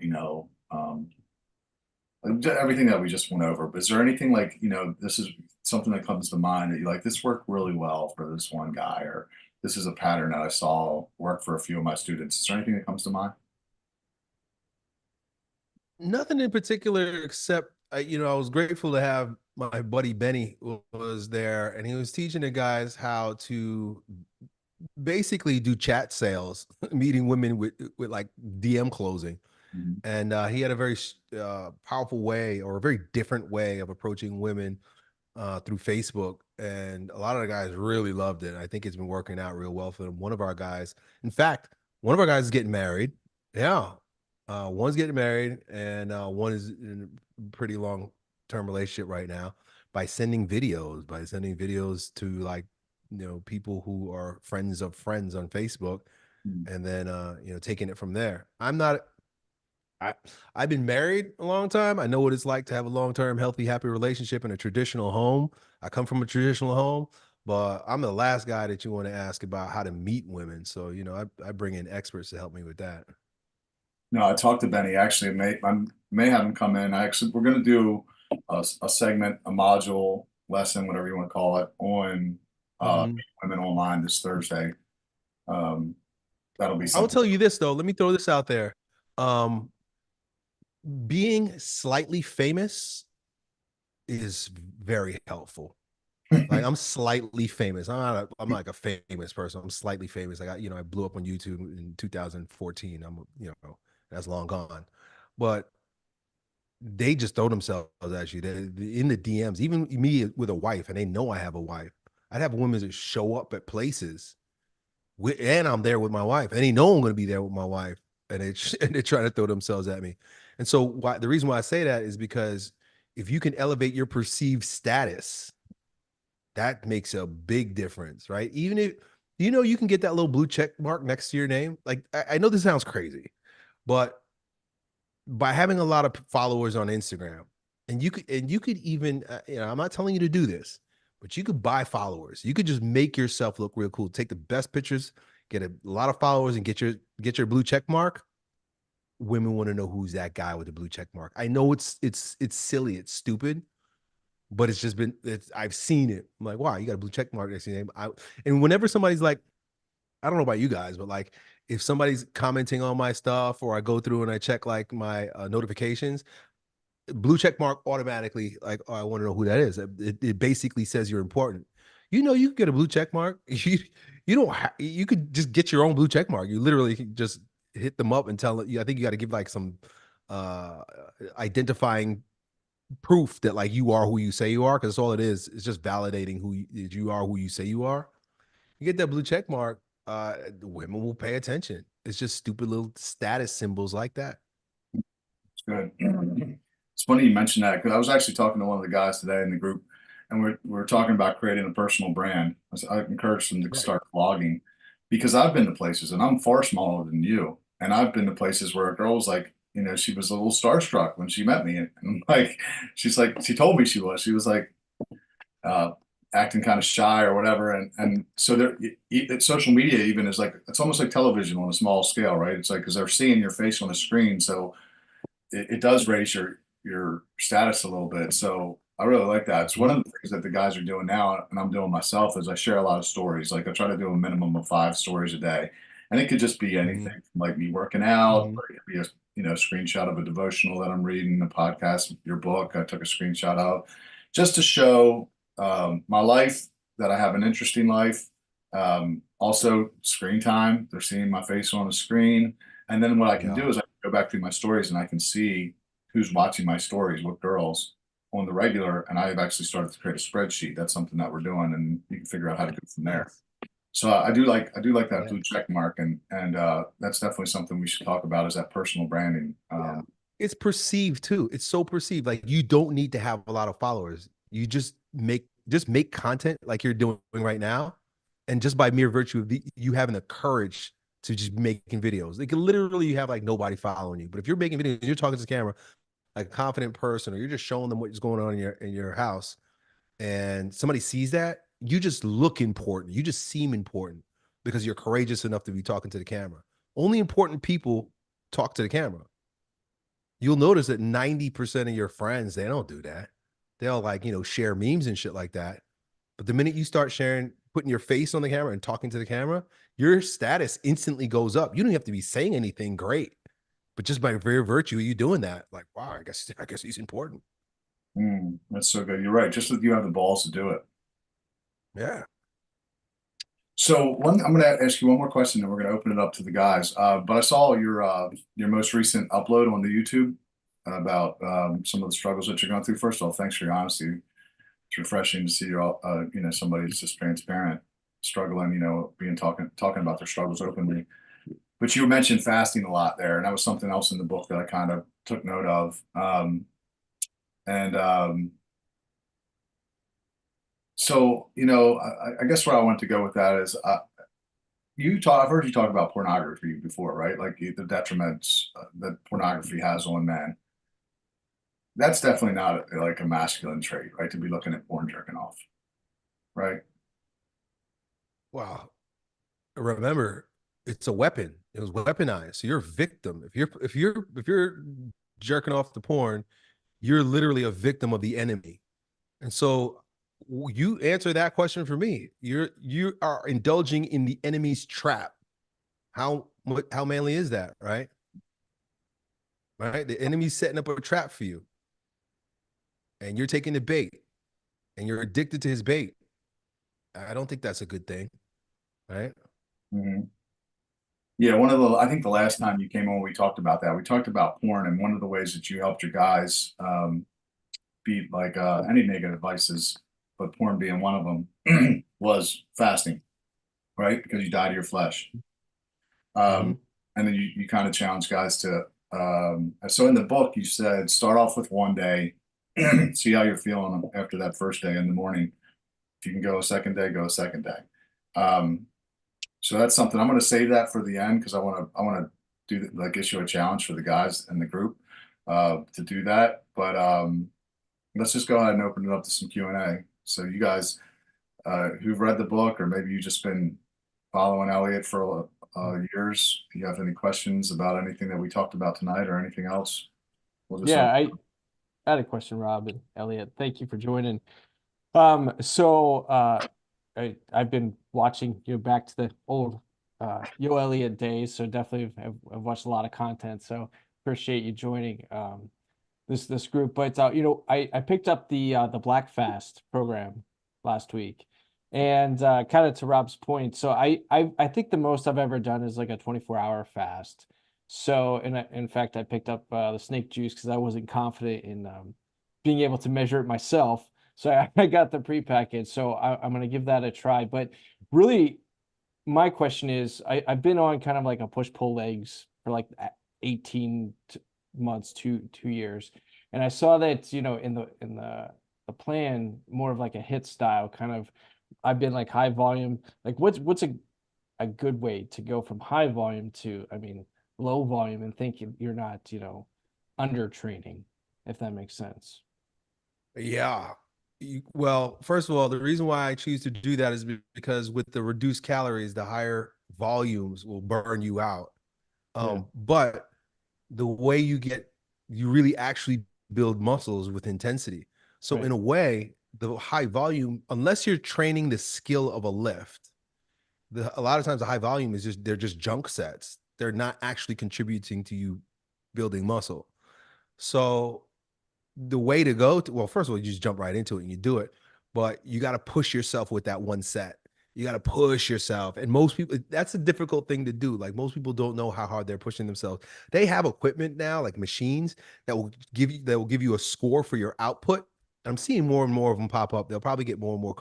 everything that we just went over, but is there anything like, this is something that comes to mind that you like, this worked really well for this one guy, or this is a pattern that I saw work for a few of my students? Is there anything that comes to mind? Nothing in particular except I was grateful to have my buddy Benny was there, and he was teaching the guys how to basically do chat sales, meeting women with like DM closing. Mhm. And he had a very powerful way, or a very different way of approaching women through Facebook. And a lot of the guys really loved it. I think it's been working out real well for them. One of our guys, in fact, one of our guys is getting married. Yeah. One's getting married, and one is in a pretty long-term relationship right now by sending videos to like, people who are friends of friends on Facebook, Mhm. and then, taking it from there. I'm not I I've been married a long time. I know what it's like to have a long-term, healthy, happy relationship in a traditional home. I come from a traditional home, but I'm the last guy that you want to ask about how to meet women. So, I bring in experts to help me with that. No, I talked to Benny. Actually, I may have him come in. We're going to do a segment, a module lesson, whatever you want to call it, on Mhm. women online this Thursday. Um, that'll be I will something. tell you this though. Let me throw this out there. Um, being slightly famous is very helpful. Like I'm slightly famous. I'm not like a famous person. I'm slightly famous. I blew up on YouTube in 2014. That's long gone. But they just throw themselves at you. In the DMs, even me with a wife, and they know I have a wife. I'd have women that show up at places and I'm there with my wife, and they know I'm going to be there with my wife, and and they try to throw themselves at me. And so the reason why I say that is because if you can elevate your perceived status, that makes a big difference, right? Even if you can get that little blue check mark next to your name. Like I know this sounds crazy, but by having a lot of followers on Instagram, and you could even I'm not telling you to do this, but you could buy followers. You could just make yourself look real cool. Take the best pictures, get a lot of followers, and get your blue check mark. Women want to know who's that guy with the blue check mark. I know it's silly, it's stupid, but I've seen it. I'm like, wow, you got a blue check mark next to your name. And whenever somebody's like, I don't know about you guys, but like if somebody's commenting on my stuff or I go through and I check like my notifications, blue check mark automatically, like, oh, I want to know who that is. It basically says you're important. You can get a blue check mark. You don't you could just get your own blue check mark. You literally can just hit them up and tell it. I think you got to give like some uh identifying proof that like you are who you say you are, because all it is. It's just validating you are who you say you are. You get that blue check mark, women will pay attention. It's just stupid little status symbols like that. It's good. It's funny you mentioned that because I was actually talking to one of the guys today in the group, and we're talking about creating a personal brand. I encouraged them to Right. start vlogging because I've been to places, and I'm far smaller than you, and I've been to places where a girl was like, she was a little starstruck when she met me, and like, she told me she was like, uh, acting kind of shy or whatever. And so social media even is like, it's almost like television on a small scale, right? It's like, because they're seeing your face on the screen. So it does raise your status a little bit. So I really like that. It's one Mhm. of the things that the guys are doing now, and I'm doing myself, is I share a lot of stories. Like I try to do a minimum of 5 stories a day. And it could just be anything Mhm. from like me working out, Mhm. or it could be a screenshot of a devotional that I'm reading, a podcast, your book. I took a screenshot of just to show my life, that I have an interesting life. Also, screen time. They're seeing my face on the screen. And then what I can Yeah. do is I can go back through my stories and I can see who's watching my stories, what girls on the regular. And I've actually started to create a spreadsheet. That's something that we're doing, and you can figure out how to go from there. Nice. So I do like that Yeah. blue check mark, and that's definitely something we should talk about, is that personal branding. Yeah. It's perceived too. It's so perceived. Like you don't need to have a lot of followers. You just make content like you're doing right now. And just by mere virtue of you having the courage to just making videos. Like literally you have like nobody following you. But if you're making videos, you're talking to the camera like a confident person, or you're just showing them what's going on in your house, and somebody sees that, you just look important. You just seem important because you're courageous enough to be talking to the camera. Only important people talk to the camera. You'll notice that 90% of your friends, they don't do that. They'll like, share memes and shit like that. But the minute you start putting your face on the camera and talking to the camera, your status instantly goes up. You don't have to be saying anything great, but just by very virtue of you doing that, like, wow, I guess he's important. That's so good. You're right. Just that you have the balls to do it. Yeah. So I'm going to ask you one more question, and we're going to open it up to the guys. But I saw your most recent upload on the YouTube about some of the struggles that you're going through. First of all, thanks for your honesty. It's refreshing to see somebody that's just transparent, struggling, being talking about their struggles openly. But you mentioned fasting a lot there, and that was something else in the book that I kind of took note of. And so, I guess where I want to go with that is, I've heard you talk about pornography before, right? Like the detriments that pornography has on men. That's definitely not like a masculine trait, right? To be looking at porn jerking off, right? Wow. Remember, it's a weapon. It was weaponized. So you're a victim. If you're jerking off the porn, you're literally a victim of the enemy. And so you answer that question for me. You are indulging in the enemy's trap. How manly is that, right? Right? The enemy's setting up a trap for you, and you're taking the bait, and you're addicted to his bait. I don't think that's a good thing, right? Mhm. Yeah, I think the last time you came on, we talked about that. We talked about porn, and one of the ways that you helped your guys beat like any negative vices, but porn being one of them, was fasting, right? Because you die to your flesh. Mm-hmm. And then you kind of challenge guys to, so in the book, you said start off with one day, see how you're feeling after that first day in the morning. If you can go a second day, go a second day. Um, so that's something I'm going to save that for the end because I want to do like issue a challenge for the guys in the group to do that. But let's just go ahead and open it up to some Q&A. So you guys who've read the book, or maybe you've just been following Elliott for years, if you have any questions about anything that we talked about tonight or anything else, we'll just Yeah, open. I had a question, Rob and Elliot. Thank you for joining. So I've been watching, back to the old Yo Elliott days, so definitely I've watched a lot of content. So appreciate you joining this group. But I picked up the Black Fast program last week, and kind of to Rob's point. So I think the most I've ever done is like a 24-hour fast. So in fact, I picked up the snake juice because I wasn't confident in being able to measure it myself. So I got the prepackaged. So I'm going to give that a try. But really, my question is, I've been on kind of like a push-pull legs for like 18 months, 2 years. And I saw that, in the plan, more of like a hit style kind of, I've been like high volume. Like what's a good way to go from high volume to, I mean, low volume and think you're not, under training, if that makes sense. Yeah. Well, first of all, the reason why I choose to do that is because with the reduced calories, the higher volumes will burn you out. Yeah. But the way you really actually build muscles with intensity. So Right. in a way, the high volume, unless you're training the skill of a lift, a lot of times the high volume is they're just junk sets. They're not actually contributing to you building muscle. So the way to go well, first of all, you just jump right into it and you do it, but you got to push yourself with that one set. You got to push yourself. And most people, that's a difficult thing to do. Like most people don't know how hard they're pushing themselves. They have equipment now, like machines that will give you a score for your output. I'm seeing more and more of them pop up. They'll probably get more and more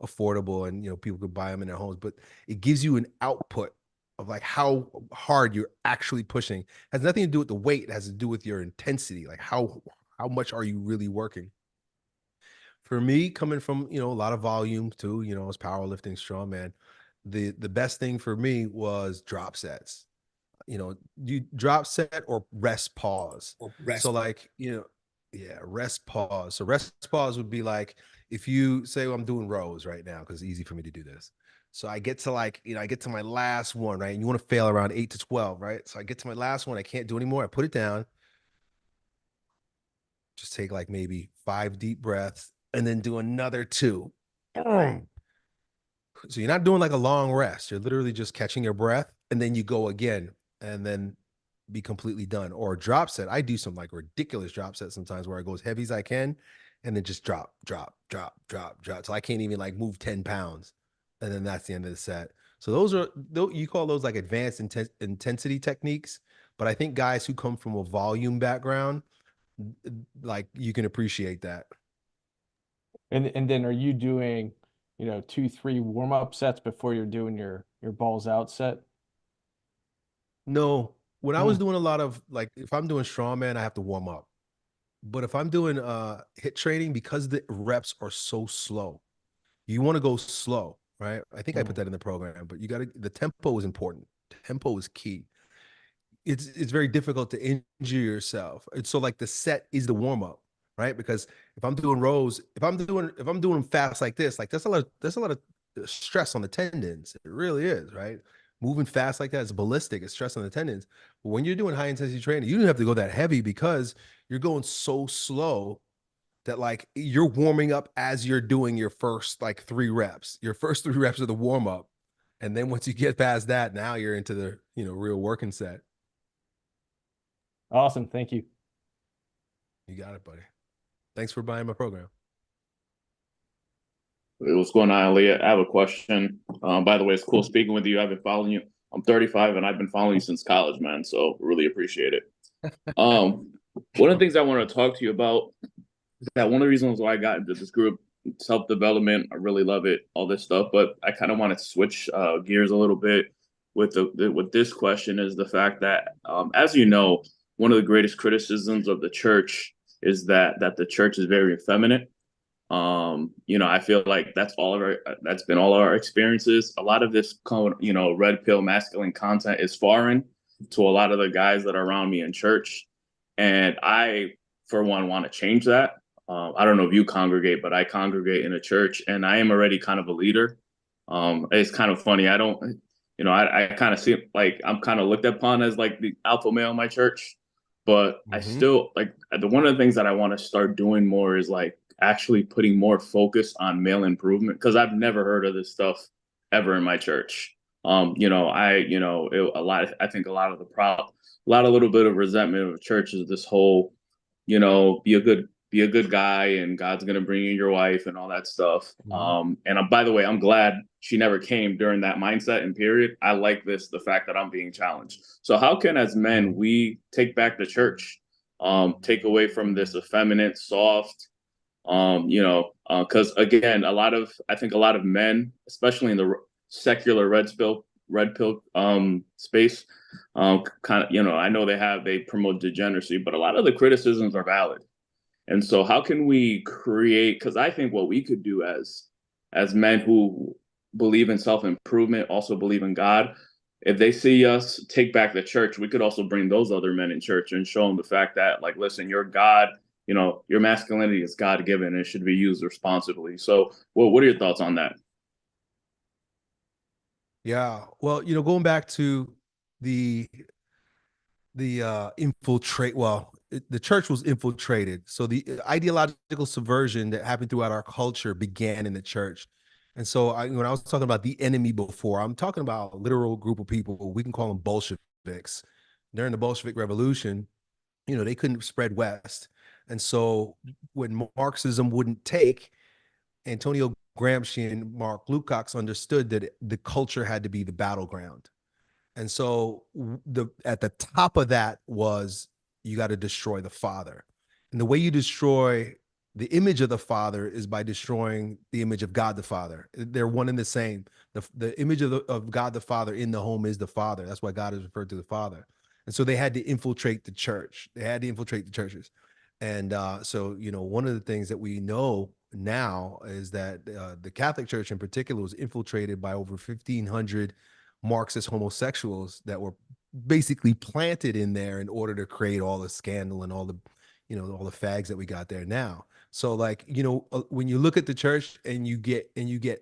affordable, and people could buy them in their homes, but it gives you an output of like how hard you're actually pushing. It has nothing to do with the weight. It has to do with your intensity. Like how much are you really working? For me, coming from a lot of volume too, it's powerlifting, strongman. The best thing for me was drop sets. You drop set or rest pause. So like, yeah, rest pause. So rest pause would be like if you say, well, I'm doing rows right now because it's easy for me to do this. So I get to I get to my last one, right? And you want to fail around 8 to 12, right? So I get to my last one. I can't do anymore. I put it down, just take like maybe 5 deep breaths and then do another two. So you're not doing like a long rest. You're literally just catching your breath and then you go again and then be completely done. Or a drop set. I do some like ridiculous drop sets sometimes where I go as heavy as I can and then just drop, drop, drop, drop, drop. So I can't even like move 10 pounds. And then that's the end of the set. So you call those like advanced intensity techniques. But I think guys who come from a volume background, like you can appreciate that. And then are you doing, 2, 3 warm-up sets before you're doing your balls out set? No, when I was Mm. doing a lot of like if I'm doing strongman, I have to warm up. But if I'm doing hit training, because the reps are so slow, you want to go slow. right? I think I put that in the program, but the tempo is important. Tempo is key. It's very difficult to injure yourself. And so like the set is the warm up, right? Because if I'm doing rows, if I'm doing them fast like this, like that's a lot of stress on the tendons. It really is, right? Moving fast like that is ballistic. It's stress on the tendons. But when you're doing high intensity training, you don't have to go that heavy because you're going so slow that like you're warming up as you're doing your first like 3 reps. Your first 3 reps are the warm up. And then once you get past that, now you're into the, real working set. Awesome. Thank you. You got it, buddy. Thanks for buying my program. What's going on, Elliott? I have a question. By the way, it's cool speaking with you. I've been following you. I'm 35 and I've been following you since college, man. So really appreciate it. One of the things I want to talk to you about is that one of the reasons why I got into this group, self-development, I really love it, all this stuff, but I kind of want to switch gears a little bit with with this question is the fact that, as you know, one of the greatest criticisms of the church is that the church is very effeminate. I feel like that's been all of our experiences. A lot of this, red pill masculine content is foreign to a lot of the guys that are around me in church. And I, for one, want to change that. I don't know if you congregate, but I congregate in a church and I am already kind of a leader. It's kind of funny. I don't, I kind of see like I'm kind of looked upon as like the alpha male in my church, but I still like one of the things that I want to start doing more is like actually putting more focus on male improvement because I've never heard of this stuff ever in my church. I think a lot of the problem, a little bit of resentment of church is this whole, be a good guy and God's going to bring you your wife and all that stuff. By the way, I'm glad she never came during that mindset and period. I like the fact that I'm being challenged. So how can, as men, we take back the church, take away from this effeminate, soft, because again, I think a lot of men, especially in the secular red pill space, I know they promote degeneracy, but a lot of the criticisms are valid. And so how can we create, because I think what we could do as men who believe in self-improvement, also believe in God, if they see us take back the church, we could also bring those other men in church and show them the fact that, like, listen, your God, your masculinity is God-given and it should be used responsibly. So what are your thoughts on that? Yeah. Well, going back to the the church was infiltrated. So the ideological subversion that happened throughout our culture began in the church. And so when I was talking about the enemy before, I'm talking about a literal group of people. We can call them Bolsheviks. During the Bolshevik Revolution, they couldn't spread west. And so when Marxism wouldn't take, Antonio Gramsci and Mark Lukács understood that the culture had to be the battleground. And so at the top of that was you got to destroy the father. And the way you destroy the image of the father is by destroying the image of God the Father. They're one and the same. The image of God the Father in the home is the father. That's why God is referred to the father. And so they had to infiltrate the church. They had to infiltrate the churches. And so, one of the things that we know now is that the Catholic Church in particular was infiltrated by over 1,500 Marxist homosexuals that were basically planted in there in order to create all the scandal and all the, all the fags that we got there now. So like, when you look at the church and you get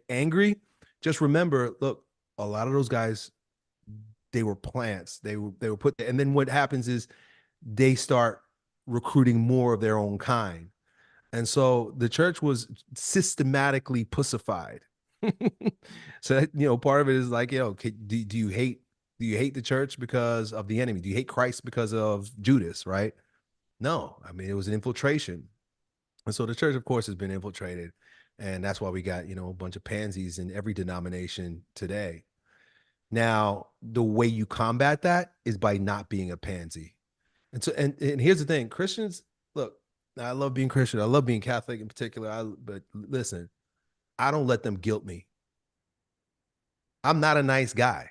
angry, just remember, look, a lot of those guys, they were plants. They were put there. And then what happens is they start recruiting more of their own kind. And so the church was systematically pussified. So, part of it is like, do you hate the church because of the enemy? Do you hate Christ because of Judas, right? No, I mean, it was an infiltration. And so the church, of course, has been infiltrated. And that's why we got, a bunch of pansies in every denomination today. Now, the way you combat that is by not being a pansy. And so, and here's the thing, Christians, look, I love being Christian. I love being Catholic in particular. But listen, I don't let them guilt me. I'm not a nice guy.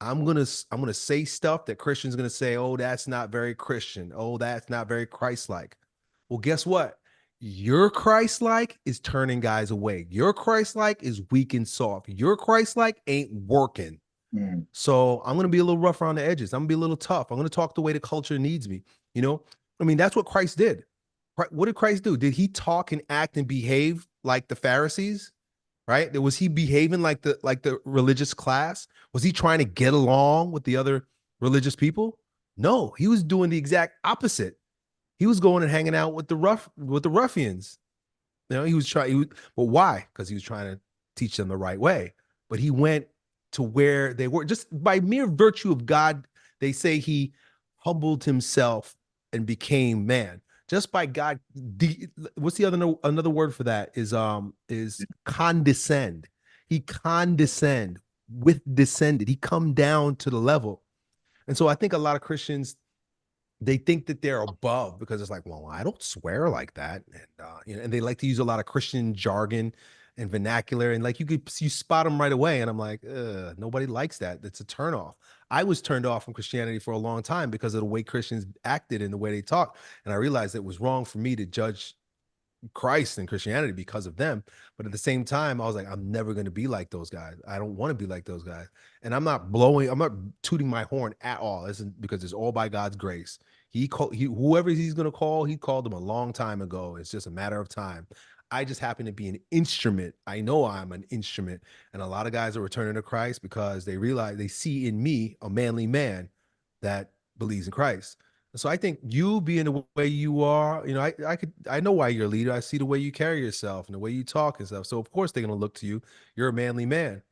I'm gonna say stuff that Christians are gonna say, oh, that's not very Christian. Oh, that's not very Christ-like. Well, guess what? Your Christ-like is turning guys away. Your Christ-like is weak and soft. Your Christ-like ain't working. Mm. So I'm going to be a little rough around the edges. I'm going to be a little tough. I'm going to talk the way the culture needs me. You know, I mean, that's what Christ did. What did Christ do? Did he talk and act and behave like the Pharisees? Right? Was he behaving like the religious class? Was he trying to get along with the other religious people? No, he was doing the exact opposite. He was going and hanging out with the ruffians. You know, he was trying. But why? Because he was trying to teach them the right way. But he went to where they were just by mere virtue of God. They say he humbled himself and became man. Just by God, what's the another word for that is condescend. He condescend with descended. He come down to the level. And so I think a lot of Christians, they think that they're above because it's like, well, I don't swear like that. And, you know, and they like to use a lot of Christian jargon and vernacular. And like you spot them right away. And I'm like, nobody likes that. That's a turnoff. I was turned off from Christianity for a long time because of the way Christians acted and the way they talked. And I realized it was wrong for me to judge Christ and Christianity because of them. But at the same time, I was like, I'm never going to be like those guys. I don't want to be like those guys. And I'm not tooting my horn at all. This is because it's all by God's grace. Whoever he's going to call, he called them a long time ago. It's just a matter of time. I just happen to be an instrument. I know I'm an instrument. And a lot of guys are returning to Christ because they realize they see in me a manly man that believes in Christ. So I think you being the way you are, you know, I know why you're a leader. I see the way you carry yourself and the way you talk and stuff. So of course they're going to look to you. You're a manly man.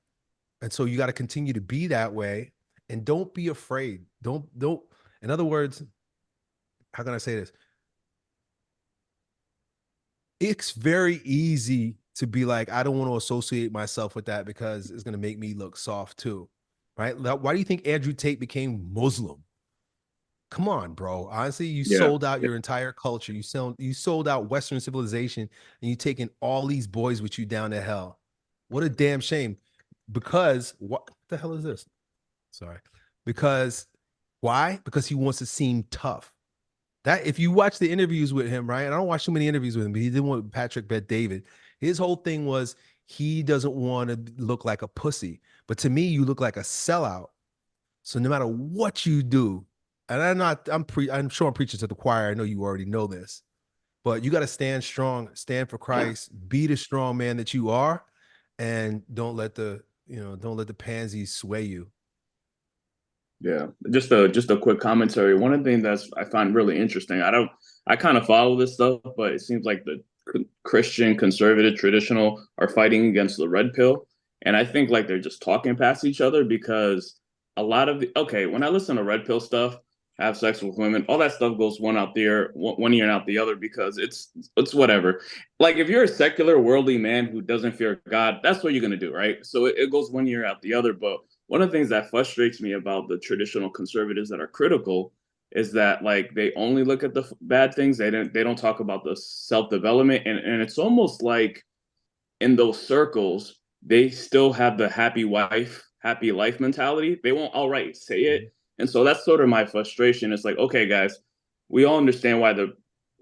And so you got to continue to be that way and don't be afraid. Don't, in other words, how can I say this? It's very easy to be like, I don't want to associate myself with that because it's going to make me look soft too. Right? Why do you think Andrew Tate became Muslim? Come on, bro. Honestly, you sold out your entire culture. You sold out Western civilization, and you taking all these boys with you down to hell. What a damn shame. Because what the hell is this? Sorry. Because why? Because he wants to seem tough. That if you watch the interviews with him, right? And I don't watch too many interviews with him, but he did one with Patrick Bet-David. His whole thing was he doesn't want to look like a pussy. But to me, you look like a sellout. So no matter what you do, and I'm sure I'm preaching to the choir. I know you already know this, but you got to stand strong, stand for Christ, be the strong man that you are, and don't let the pansies sway you. Yeah, just a quick commentary. One of the things I find really interesting. I kind of follow this stuff, but it seems like the Christian, conservative, traditional are fighting against the red pill, and I think like they're just talking past each other because a lot of when I listen to red pill stuff, have sex with women, all that stuff goes one ear and out the other because it's whatever. Like if you're a secular worldly man who doesn't fear God, that's what you're gonna do, right? So it goes one ear out the other. But one of the things that frustrates me about the traditional conservatives that are critical is that like they only look at the bad things. They don't talk about the self-development, and it's almost like in those circles they still have the happy life mentality. They won't outright say it. And so that's sort of my frustration. It's like, okay, guys, we all understand why the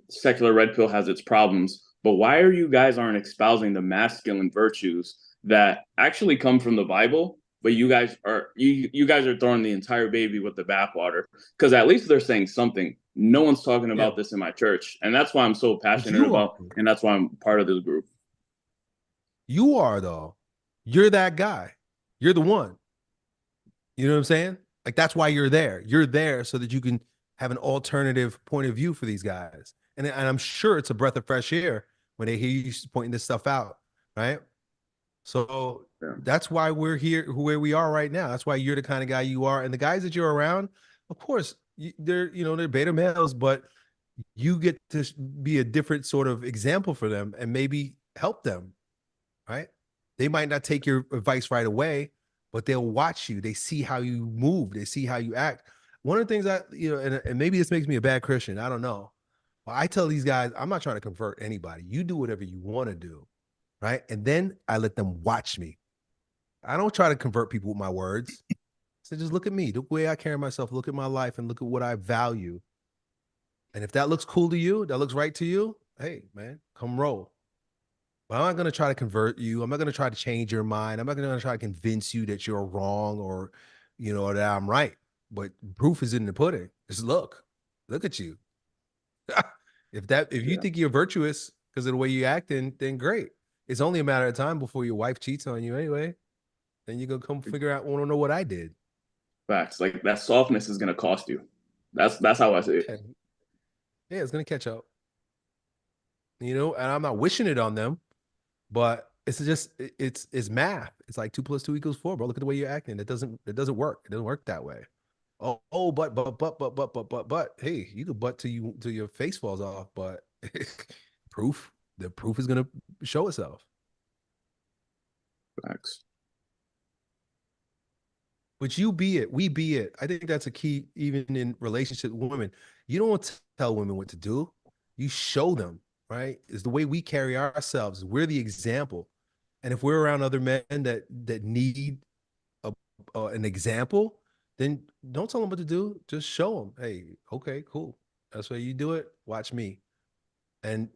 secular red pill has its problems, but why are you guys aren't espousing the masculine virtues that actually come from the Bible? But you guys are throwing the entire baby with the bathwater because at least they're saying something. No one's talking about this in my church, and that's why I'm so passionate about, and that's why I'm part of this group. You are though. You're that guy. You're the one. You know what I'm saying? Like that's why you're there. You're there so that you can have an alternative point of view for these guys. And I'm sure it's a breath of fresh air when they hear you pointing this stuff out, right? So that's why we're here where we are right now. That's why you're the kind of guy you are. And the guys that you're around, of course, they're beta males, but you get to be a different sort of example for them and maybe help them, right? They might not take your advice right away, but they'll watch you. They see how you move. They see how you act. One of the things and maybe this makes me a bad Christian. I don't know. But I tell these guys, I'm not trying to convert anybody. You do whatever you want to do, right? And then I let them watch me. I don't try to convert people with my words. So just look at me, the way I carry myself, look at my life and look at what I value. And if that looks cool to you, that looks right to you, hey, man, come roll. But I'm not going to try to convert you. I'm not going to try to change your mind. I'm not going to try to convince you that you're wrong or, that I'm right. But proof is in the pudding. Just look at you. If you think you're virtuous because of the way you act, then great. It's only a matter of time before your wife cheats on you anyway. Then you're gonna come figure out, want to know what I did. Facts. Like that softness is gonna cost you. That's how I see it. Yeah, it's gonna catch up. And I'm not wishing it on them, but it's math. It's like 2 + 2 = 4, bro. Look at the way you're acting. It doesn't work. It doesn't work that way. But hey, you could butt till your face falls off, but the proof is gonna show itself. Facts. But you be it, we be it. I think that's a key, even in relationship with women. You don't want to tell women what to do. You show them, right? It's the way we carry ourselves. We're the example. And if we're around other men that need an example, then don't tell them what to do. Just show them, hey, okay, cool. That's why you do it. Watch me. And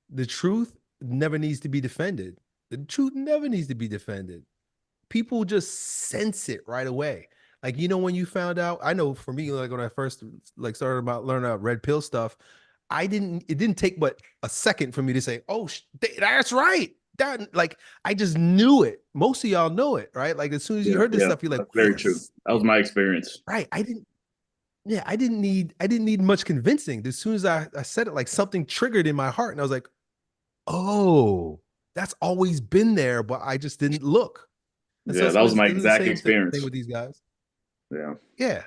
the truth never needs to be defended. The truth never needs to be defended. People just sense it right away. Like, when you found out, I know for me, like when I first started learning about red pill stuff, it didn't take but a second for me to say, oh, that's right. I just knew it. Most of y'all know it, right? Like as soon as you heard this stuff, you're like, that's very true. That was my experience. Right. I didn't need much convincing. As soon as I said it, like something triggered in my heart. And I was like, oh, that's always been there, but I just didn't look. And yeah, that was my exact experience. Thing with these guys. Yeah. Yeah.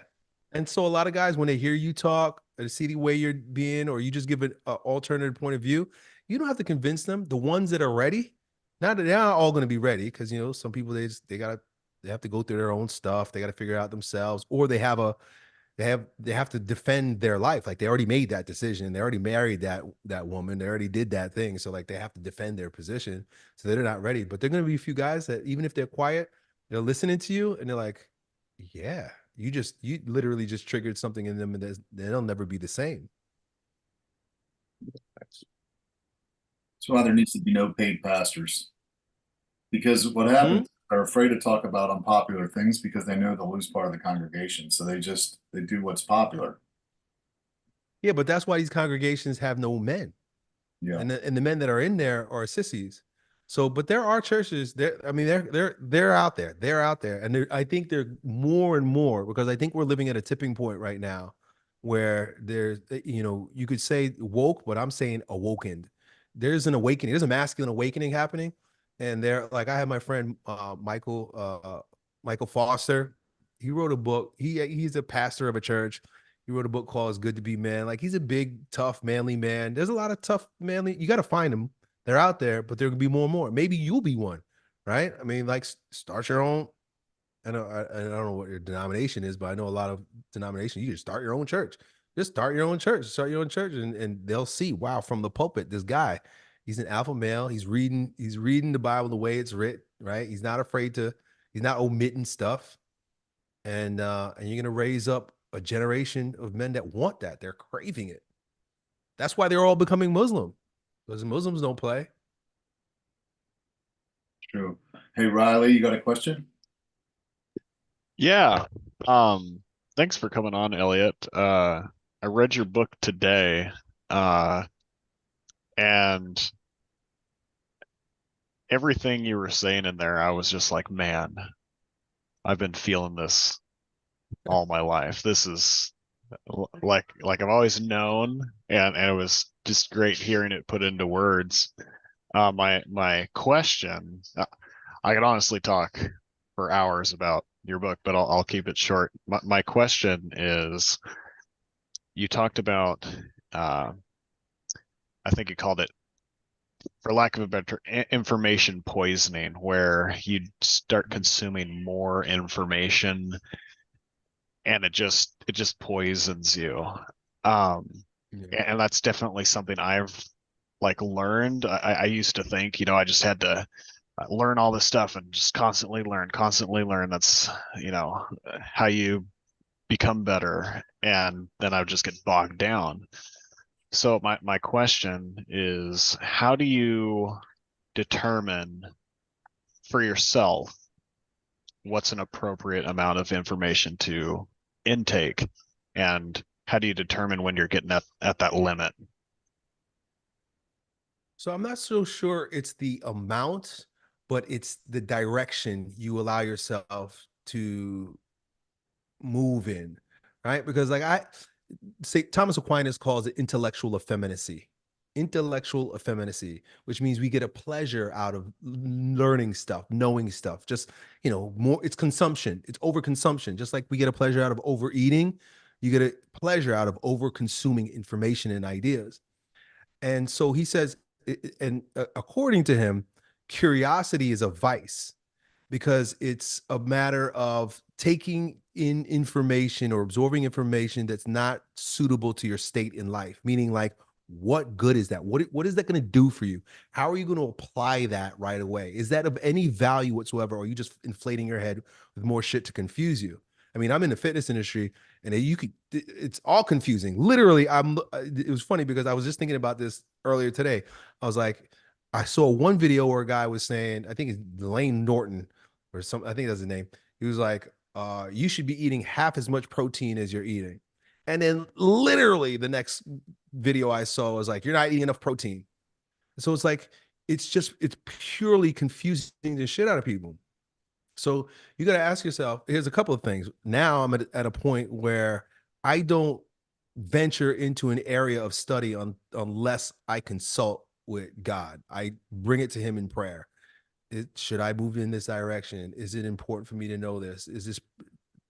And so a lot of guys, when they hear you talk or see the way you're being, or you just give an alternative point of view, you don't have to convince them. The ones that are ready, they're not all going to be ready, because some people they have to go through their own stuff. They got to figure it out themselves, or they have to defend their life. Like they already made that decision. They already married that woman. They already did that thing. So like they have to defend their position. So they're not ready. But they're going to be a few guys that even if they're quiet, they're listening to you and they're like, yeah, you literally just triggered something in them, and they'll never be the same. That's why there needs to be no paid pastors. Because what happens, they're afraid to talk about unpopular things because they know they'll lose part of the congregation. So they do what's popular. Yeah, but that's why these congregations have no men. Yeah. And the men that are in there are sissies. So, but there are churches. They're out there. They're out there, and I think they're more and more, because I think we're living at a tipping point right now, where there's, you could say woke, but I'm saying awakened. There's an awakening. There's a masculine awakening happening, and I have my friend Michael Foster. He wrote a book. He's a pastor of a church. He wrote a book called "It's Good to Be Man." Like, he's a big, tough, manly man. There's a lot of tough, manly. You got to find them. They're out there, but there could be more and more. Maybe you'll be one, right? I mean, like, start your own. I don't know what your denomination is, but I know a lot of denominations. You just start your own church. Just start your own church. Start your own church, and they'll see, wow, from the pulpit, this guy, he's an alpha male. He's reading the Bible the way it's written, right? He's not omitting stuff. And you're gonna raise up a generation of men that want that. They're craving it. That's why they're all becoming Muslim, because Muslims don't play. True. Hey, Riley, you got a question? Yeah. Thanks for coming on, Elliott. I read your book today, and everything you were saying in there, I was just like, man, I've been feeling this all my life. This is like I've always known, and it was just great hearing it put into words. My question, I could honestly talk for hours about your book, but I'll keep it short. My question is, you talked about, I think you called it, for lack of a better, information poisoning, where you start consuming more information and it just poisons you. And that's definitely something I've learned. I used to think, I just had to learn all this stuff and just constantly learn. That's, how you become better. And then I would just get bogged down. So my question is, how do you determine for yourself what's an appropriate amount of information to intake, and how do you determine when you're getting at that limit? So I'm not so sure it's the amount, but it's the direction you allow yourself to move in, right? Because like I say, Thomas Aquinas calls it intellectual effeminacy. Intellectual effeminacy, which means we get a pleasure out of learning stuff, knowing stuff. Just, more, it's consumption, it's overconsumption. Just like we get a pleasure out of overeating, you get a pleasure out of over consuming information and ideas. And so he says, and according to him, curiosity is a vice because it's a matter of taking in information or absorbing information that's not suitable to your state in life. Meaning, like, what good is that? What is that going to do for you? How are you going to apply that right away? Is that of any value whatsoever? Or are you just inflating your head with more shit to confuse you? I mean, I'm in the fitness industry and it's all confusing. Literally, it was funny because I was just thinking about this earlier today. I was like, I saw one video where a guy was saying, I think it's Lane Norton or I think that's his name. He was like, you should be eating half as much protein as you're eating. And then literally the next video I saw was like, you're not eating enough protein. So it's like, it's purely confusing the shit out of people. So you got to ask yourself, here's a couple of things. Now I'm at a point where I don't venture into an area of study unless I consult with God. I bring it to him in prayer. Should I move in this direction? Is it important for me to know this? Is this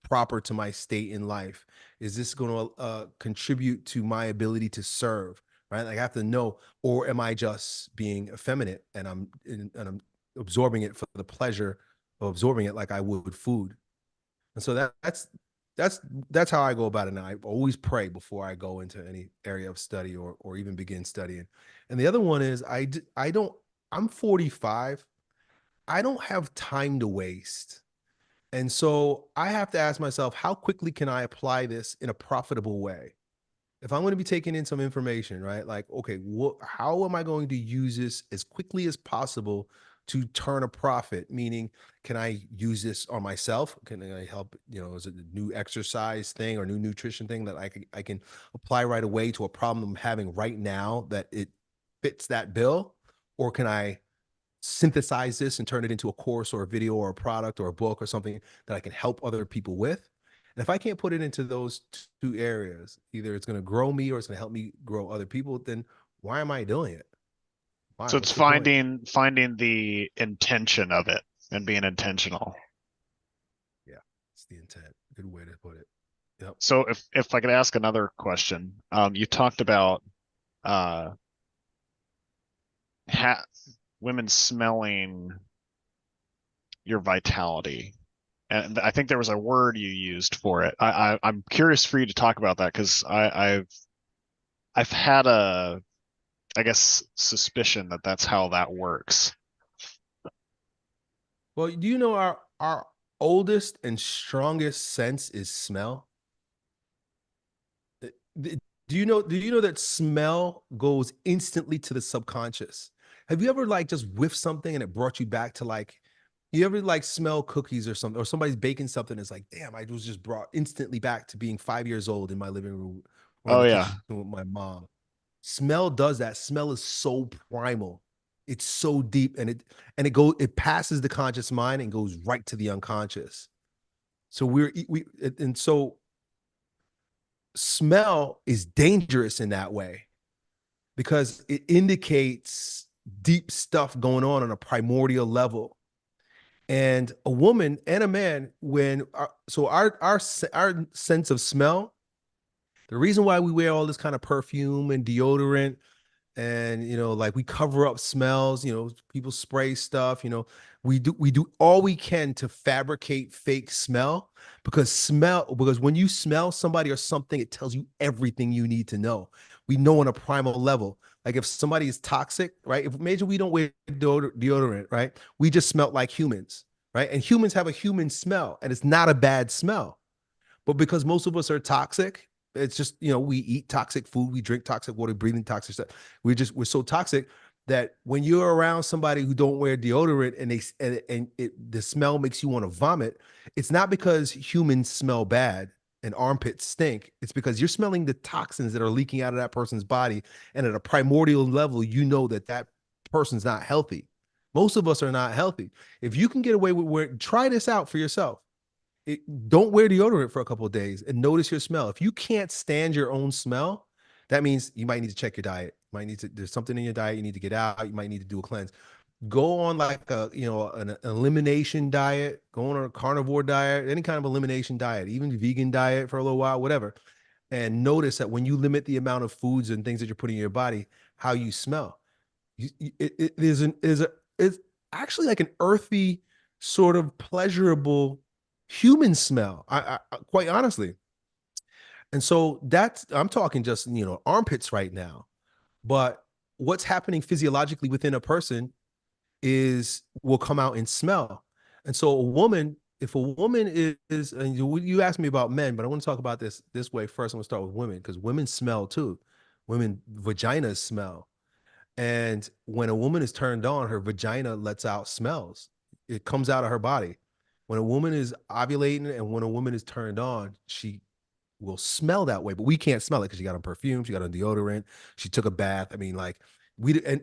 proper to my state in life? Is this going to contribute to my ability to serve? Right? Like I have to know, or am I just being effeminate and I'm absorbing it for the pleasure of absorbing it like I would food? And so that's how I go about it now. I always pray before I go into any area of study or even begin studying. And the other one is I'm 45. I don't have time to waste. And so I have to ask myself, how quickly can I apply this in a profitable way? If I'm going to be taking in some information, right? Like, okay, how am I going to use this as quickly as possible to turn a profit? Meaning, can I use this on myself? Can I help, is it a new exercise thing or new nutrition thing that I can apply right away to a problem I'm having right now that it fits that bill? Or can I synthesize this and turn it into a course or a video or a product or a book or something that I can help other people with? And if I can't put it into those two areas, either it's going to grow me or it's going to help me grow other people, then why am I doing it? Why? So it's What's the point? finding the intention of it and being intentional. Yeah, it's the intent. Good way to put it. Yep. So if I could ask another question, you talked about women smelling your vitality, and I think there was a word you used for it. I'm curious for you to talk about that because I've had a, I guess, suspicion that that's how that works. Well, do you know our oldest and strongest sense is smell? Do you know that smell goes instantly to the subconscious? Have you ever like just whiffed something and it brought you back to like, you ever like smell cookies or something, or somebody's baking something? And it's like, damn, I was just brought instantly back to being 5 years old in my living room or in Oh the yeah. kitchen with my mom. Smell does that. Smell is so primal. It's so deep, and it passes the conscious mind and goes right to the unconscious. So so smell is dangerous in that way because it indicates deep stuff going on a primordial level. And a woman and a man, our sense of smell, the reason why we wear all this kind of perfume and deodorant and like we cover up smells, people spray stuff, we do all we can to fabricate fake smell because when you smell somebody or something, it tells you everything you need to know. We know on a primal level, like if somebody is toxic, right? If major we don't wear deodorant, right? We just smell like humans, right? And humans have a human smell and it's not a bad smell. But because most of us are toxic, It's just, you know, we eat toxic food, we drink toxic water, breathing toxic stuff. We're so toxic that when you're around somebody who don't wear deodorant and the smell makes you want to vomit, it's not because humans smell bad and armpits stink. It's because you're smelling the toxins that are leaking out of that person's body. And at a primordial level, you know that that person's not healthy. Most of us are not healthy. If you can get away with try this out for yourself. Don't wear deodorant for a couple of days and notice your smell. If you can't stand your own smell, that means you might need to check your diet. You might need to, there's something in your diet you need to get out. You might need to do a cleanse. Go on like a, you know, an elimination diet, go on a carnivore diet, any kind of elimination diet, even vegan diet for a little while, whatever. And notice that when you limit the amount of foods and things that you're putting in your body, how you smell. It's actually like an earthy, sort of pleasurable human smell. I quite honestly. And so that's, I'm talking just, you know, armpits right now, but what's happening physiologically within a person will come out in smell. And so a woman, if a woman is, and you asked me about men, but I want to talk about this way first. I'm gonna start with women because women smell too. Women vaginas smell. And when a woman is turned on, her vagina lets out smells. It comes out of her body. When a woman is ovulating and when a woman is turned on, she will smell that way, but we can't smell it because she got on perfume, she got on deodorant, she took a bath. I mean, like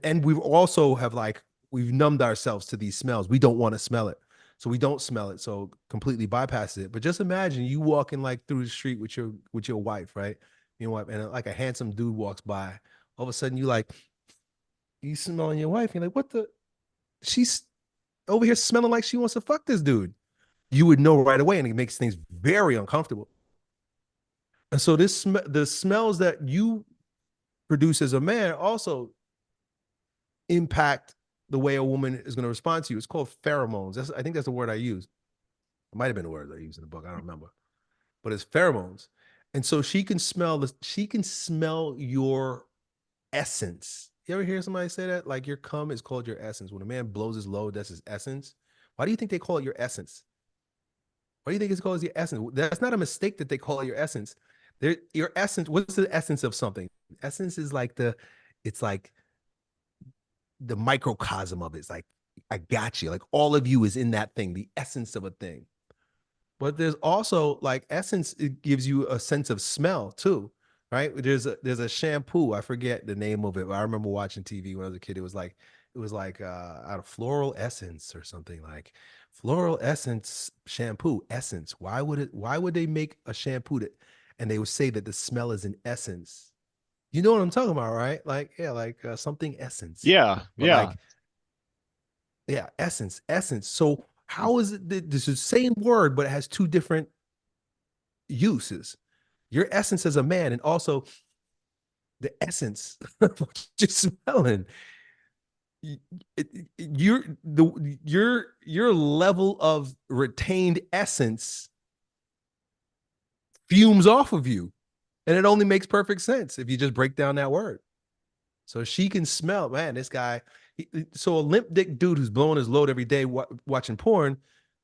and we've also have like, we've numbed ourselves to these smells. We don't want to smell it. So we don't smell it. So completely bypass it. But just imagine you walking like through the street with your wife, right? Your wife, and like a handsome dude walks by. All of a sudden you smelling your wife. You're like, what the? She's over here smelling like she wants to fuck this dude. You would know right away, and it makes things very uncomfortable. And so the smells that you produce as a man also impact the way a woman is going to respond to you. It's called pheromones. I think that's the word I used. It might have been the word I used in the book. I don't remember, but it's pheromones. And so she can smell your essence. You ever hear somebody say that? Like your cum is called your essence. When a man blows his load, that's his essence. Why do you think they call it your essence? Why do you think it's called your essence? That's not a mistake that they call it your essence. Your essence, what's the essence of something? Essence is like it's like the microcosm of it. It's like, I got you. Like all of you is in that thing, the essence of a thing. But there's also like essence, it gives you a sense of smell too, right? There's a shampoo. I forget the name of it, but I remember watching TV when I was a kid. It was like out of floral essence or something, like floral essence shampoo, essence. Why would they make a shampoo and they would say that the smell is an essence? You know what I'm talking about, right? Like, yeah, like something essence. Yeah, But yeah. like, yeah, essence. So how is it that this is the same word, but it has two different uses? Your essence as a man, and also the essence of what you're smelling. Your level of retained essence fumes off of you. And it only makes perfect sense if you just break down that word. So she can smell, man, this guy. So a limp dick dude who's blowing his load every day watching porn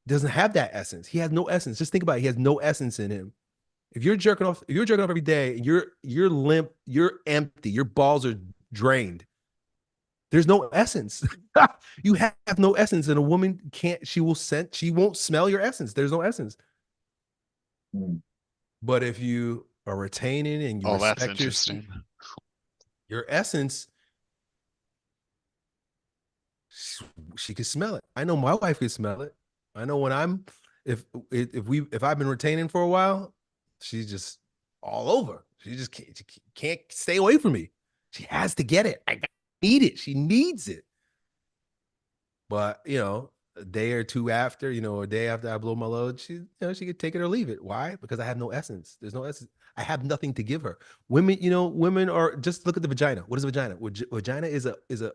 doesn't have that essence. He has no essence. Just think about it. He has no essence in him. If you're jerking off every day and you're limp, you're empty, your balls are drained. There's no essence. You have no essence, and a woman she won't smell your essence. There's no essence. But if you are retaining and you that's respect interesting. your essence, she can smell it. I know my wife can smell it. I know when if I've been retaining for a while, she's just all over. She just can't stay away from me. She has to get it. I need it. She needs it. But you know, a day or two after, a day after I blow my load, she could take it or leave it. Why? Because I have no essence. There's no essence. I have nothing to give her. Women are, just look at the vagina. What is a vagina? Vagina is a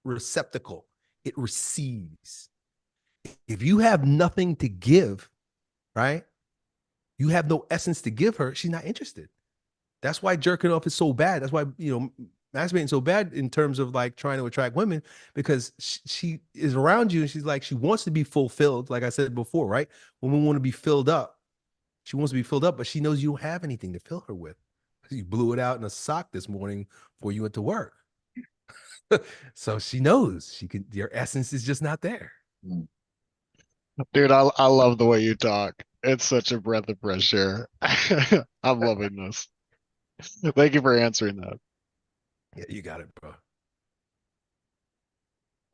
receptacle. It receives. If you have nothing to give, right? You have no essence to give her, she's not interested. That's why jerking off is so bad. That's why, masturbating so bad in terms of like trying to attract women, because she is around you and she's like, she wants to be fulfilled. Like I said before, right? Women want to be filled up. She wants to be filled up, but she knows you don't have anything to fill her with. You blew it out in a sock this morning before you went to work. So she knows your essence is just not there. Dude, I love the way you talk. It's such a breath of fresh air. I'm loving this. Thank you for answering that. Yeah, you got it, bro.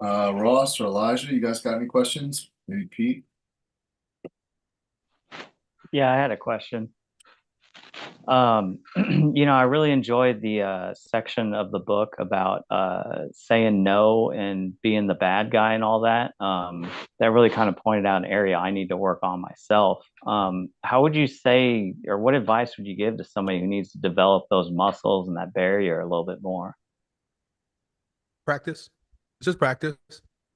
Ross or Elijah, you guys got any questions? Maybe Pete? Yeah, I had a question. I really enjoyed the section of the book about saying no and being the bad guy and all that. That really kind of pointed out an area I need to work on myself. How would you say, or what advice would you give to somebody who needs to develop those muscles and that barrier a little bit more? Practice. It's just practice.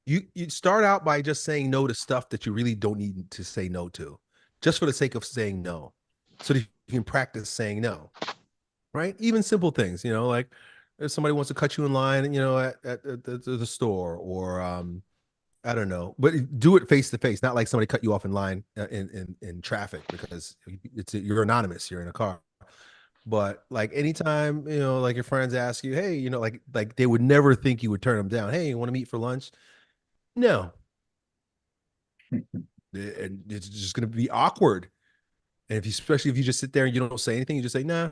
You start out by just saying no to stuff that you really don't need to say no to, just for the sake of saying no, so that you can practice saying no, right? Even simple things, like if somebody wants to cut you in line, at the store, or I don't know, but do it face to face, not like somebody cut you off in line in traffic, because you're anonymous, you're in a car. But like anytime, like your friends ask you, hey, like they would never think you would turn them down. Hey, you want to meet for lunch? No. And it's just going to be awkward. And especially if you just sit there and you don't say anything, you just say, nah.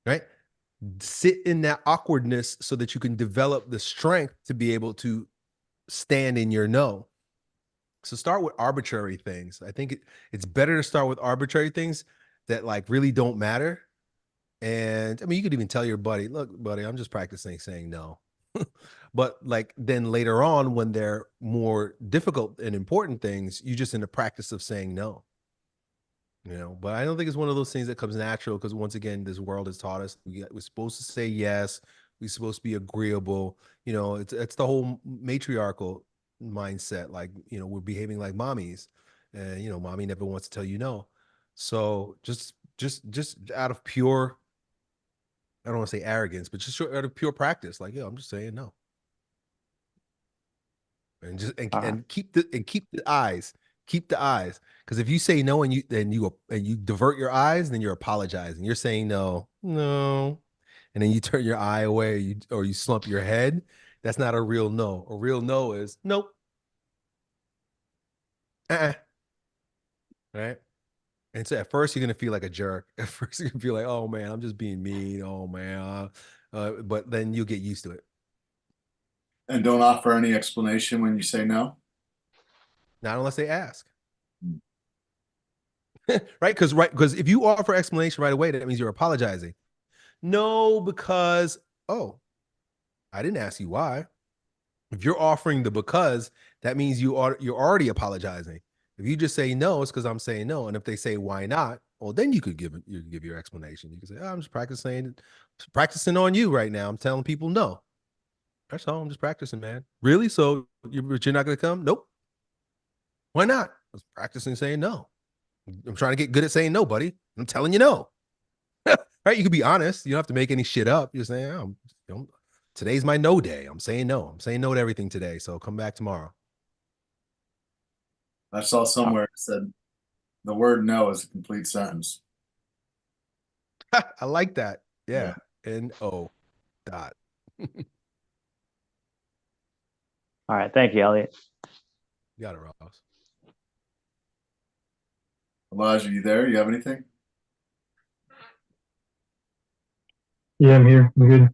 Right? Sit in that awkwardness so that you can develop the strength to be able to stand in your no. So start with arbitrary things. I think it's better to start with arbitrary things that like really don't matter. And I mean, you could even tell your buddy, look, buddy, I'm just practicing saying no. But like then later on, when they're more difficult and important things, you just in the practice of saying no. But I don't think it's one of those things that comes natural, because once again, this world has taught us we're supposed to say yes. We're supposed to be agreeable. It's the whole matriarchal mindset. Like, we're behaving like mommies, and mommy never wants to tell you no. So just out of pure, I don't want to say arrogance, but just out of pure practice, like, I'm just saying no. And just and keep the eyes. Keep the eyes. Because if you say no and you divert your eyes, then you're apologizing. You're saying no, and then you turn your eye away, or you slump your head. That's not a real no. A real no is nope. Right? And so at first you're gonna feel like a jerk. At first you're gonna feel like, oh man, I'm just being mean. Oh man, but then you'll get used to it. And don't offer any explanation when you say no. Not unless they ask. Right? Because if you offer explanation right away, that means you're apologizing. No, because I didn't ask you why. If you're offering the because, that means you're already apologizing. If you just say no, it's because I'm saying no. And if they say why not, well, then you could give your explanation. You can say, I'm just practicing on you right now. I'm telling people no. That's all. I'm just practicing, man. Really? So you're not gonna come? Nope. Why not? I was practicing saying no. I'm trying to get good at saying no, buddy. I'm telling you no. Right? You can be honest. You don't have to make any shit up. You're saying, today's my no day. I'm saying no. I'm saying no to everything today. So come back tomorrow. I saw somewhere it said the word no is a complete sentence. I like that. Yeah. N-O dot. All right. Thank you, Elliott. You got it, Ross. Elijah, you there? You have anything? Yeah, I'm here. I'm good.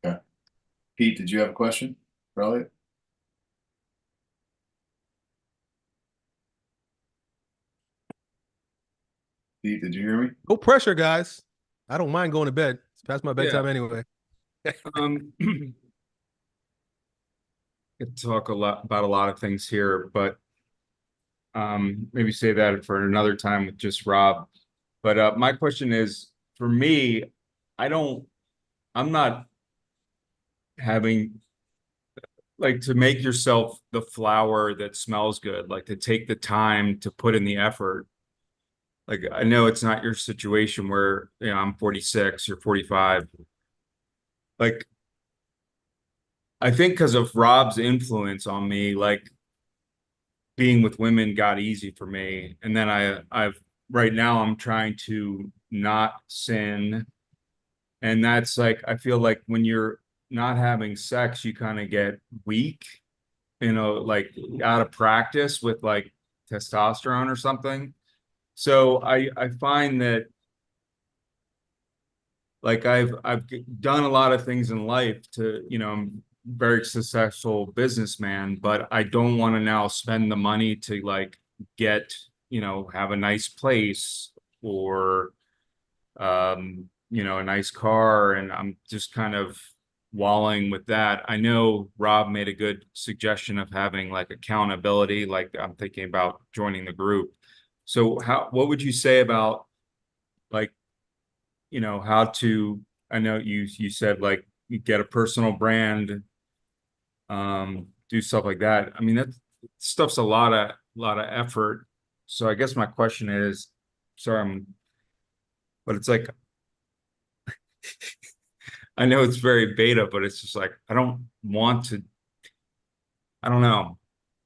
Okay. Pete, did you have a question for Elliott? Pete, did you hear me? No pressure, guys. I don't mind going to bed. It's past my bedtime anyway. Could talk about a lot of things here, but maybe say that for another time with just Rob. But my question is, for me, I'm not having like to make yourself the flower that smells good, like to take the time to put in the effort. Like, I know it's not your situation where, I'm 46 or 45. Like, I think because of Rob's influence on me, like being with women got easy for me. And then I've right now I'm trying to not sin. And that's like, I feel like when you're not having sex, you kind of get weak, like out of practice with like testosterone or something. So I find that like I've done a lot of things in life to, I'm a very successful businessman, but I don't want to now spend the money to like get, have a nice place or a nice car, and I'm just kind of walling with that. I know Rob made a good suggestion of having like accountability, like I'm thinking about joining the group. So what would you say about like, how to, I know you said like you get a personal brand, do stuff like that. I mean, that stuff's a lot of effort. So I guess my question is, sorry, but it's like, I know it's very beta, but it's just like, I don't want to, I don't know.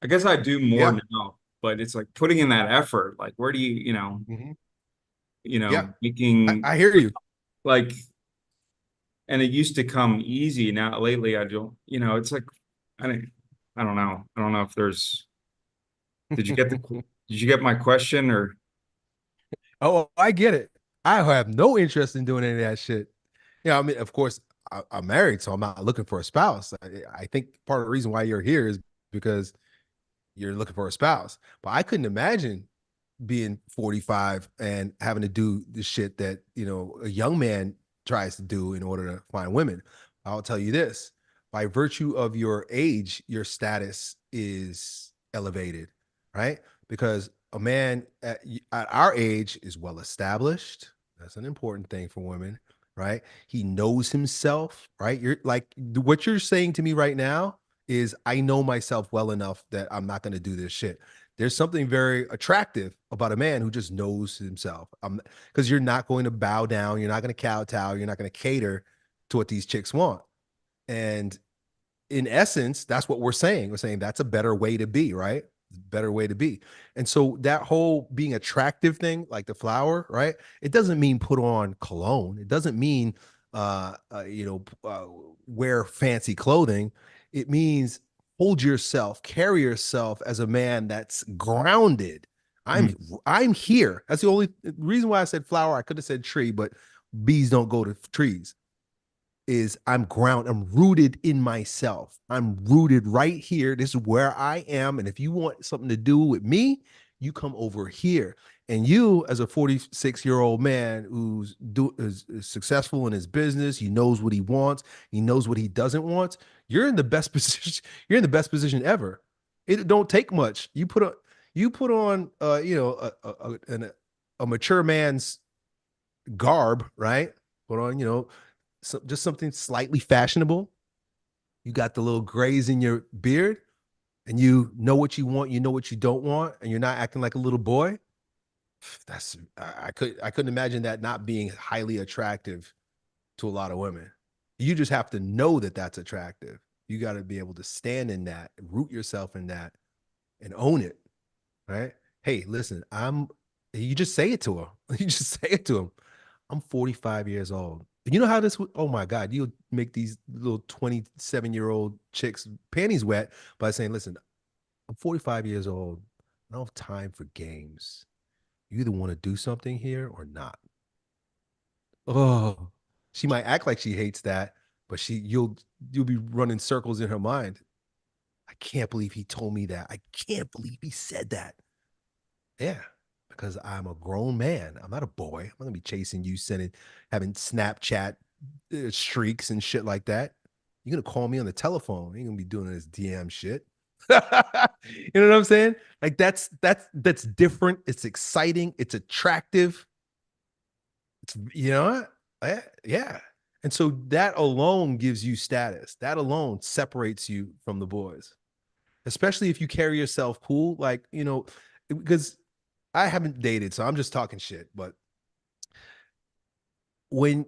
I guess I do more Yeah. now, but it's like putting in that effort. Like, where do Mhm. Yeah. making I hear you. like, and it used to come easy. Now, lately, I don't, it's like, I don't know. I don't know if there's, did you get my question or? Oh, I get it. I have no interest in doing any of that shit. Yeah, I mean, of course, I'm married, so I'm not looking for a spouse. I think part of the reason why you're here is because you're looking for a spouse. But I couldn't imagine being 45 and having to do the shit that, a young man tries to do in order to find women. I'll tell you this, by virtue of your age, your status is elevated, right? Because a man at our age is well established. That's an important thing for women, right? He knows himself, right? You're like what you're saying to me right now is I know myself well enough that I'm not going to do this shit. There's something very attractive about a man who just knows himself. Because you're not going to bow down, you're not going to kowtow, you're not going to cater to what these chicks want. And in essence, that's what we're saying. We're saying that's a better way to be, right? Better way to be. And so that whole being attractive thing, like the flower, right? It doesn't mean put on cologne. It doesn't mean wear fancy clothing. It means hold yourself, carry yourself as a man that's grounded. I'm here. That's the only reason why I said flower. I could have said tree, but bees don't go to trees. Is I'm rooted in myself. I'm rooted right here. This is where I am. And if you want something to do with me, you come over here. And you, as a 46-year-old man is successful in his business, he knows what he wants, he knows what he doesn't want. You're in the best position. You're in the best position ever. It don't take much. You put on a mature man's garb, right? Put on, just something slightly fashionable. You got the little grays in your beard, and you know what you want, you know what you don't want, and you're not acting like a little boy. I couldn't imagine that not being highly attractive to a lot of women. You just have to know that that's attractive. You got to be able to stand in that, root yourself in that, and own it. Right? Hey, listen, you just say it to him. You just say it to him. I'm 45 years old. You know how this would, oh my God, you'll make these little 27-year-old chicks panties wet by saying, listen, I'm 45 years old. I don't have time for games. You either want to do something here or not. Oh, she might act like she hates that, but you'll be running circles in her mind. I can't believe he told me that. I can't believe he said that. Yeah, because I'm a grown man. I'm not a boy. I'm not gonna be chasing you, having Snapchat streaks and shit like that. You're gonna call me on the telephone. You're gonna be doing this DM shit. You know what I'm saying? Like that's different. It's exciting. It's attractive. It's yeah. And so that alone gives you status. That alone separates you from the boys, especially if you carry yourself cool. Like because I haven't dated, so I'm just talking shit. But when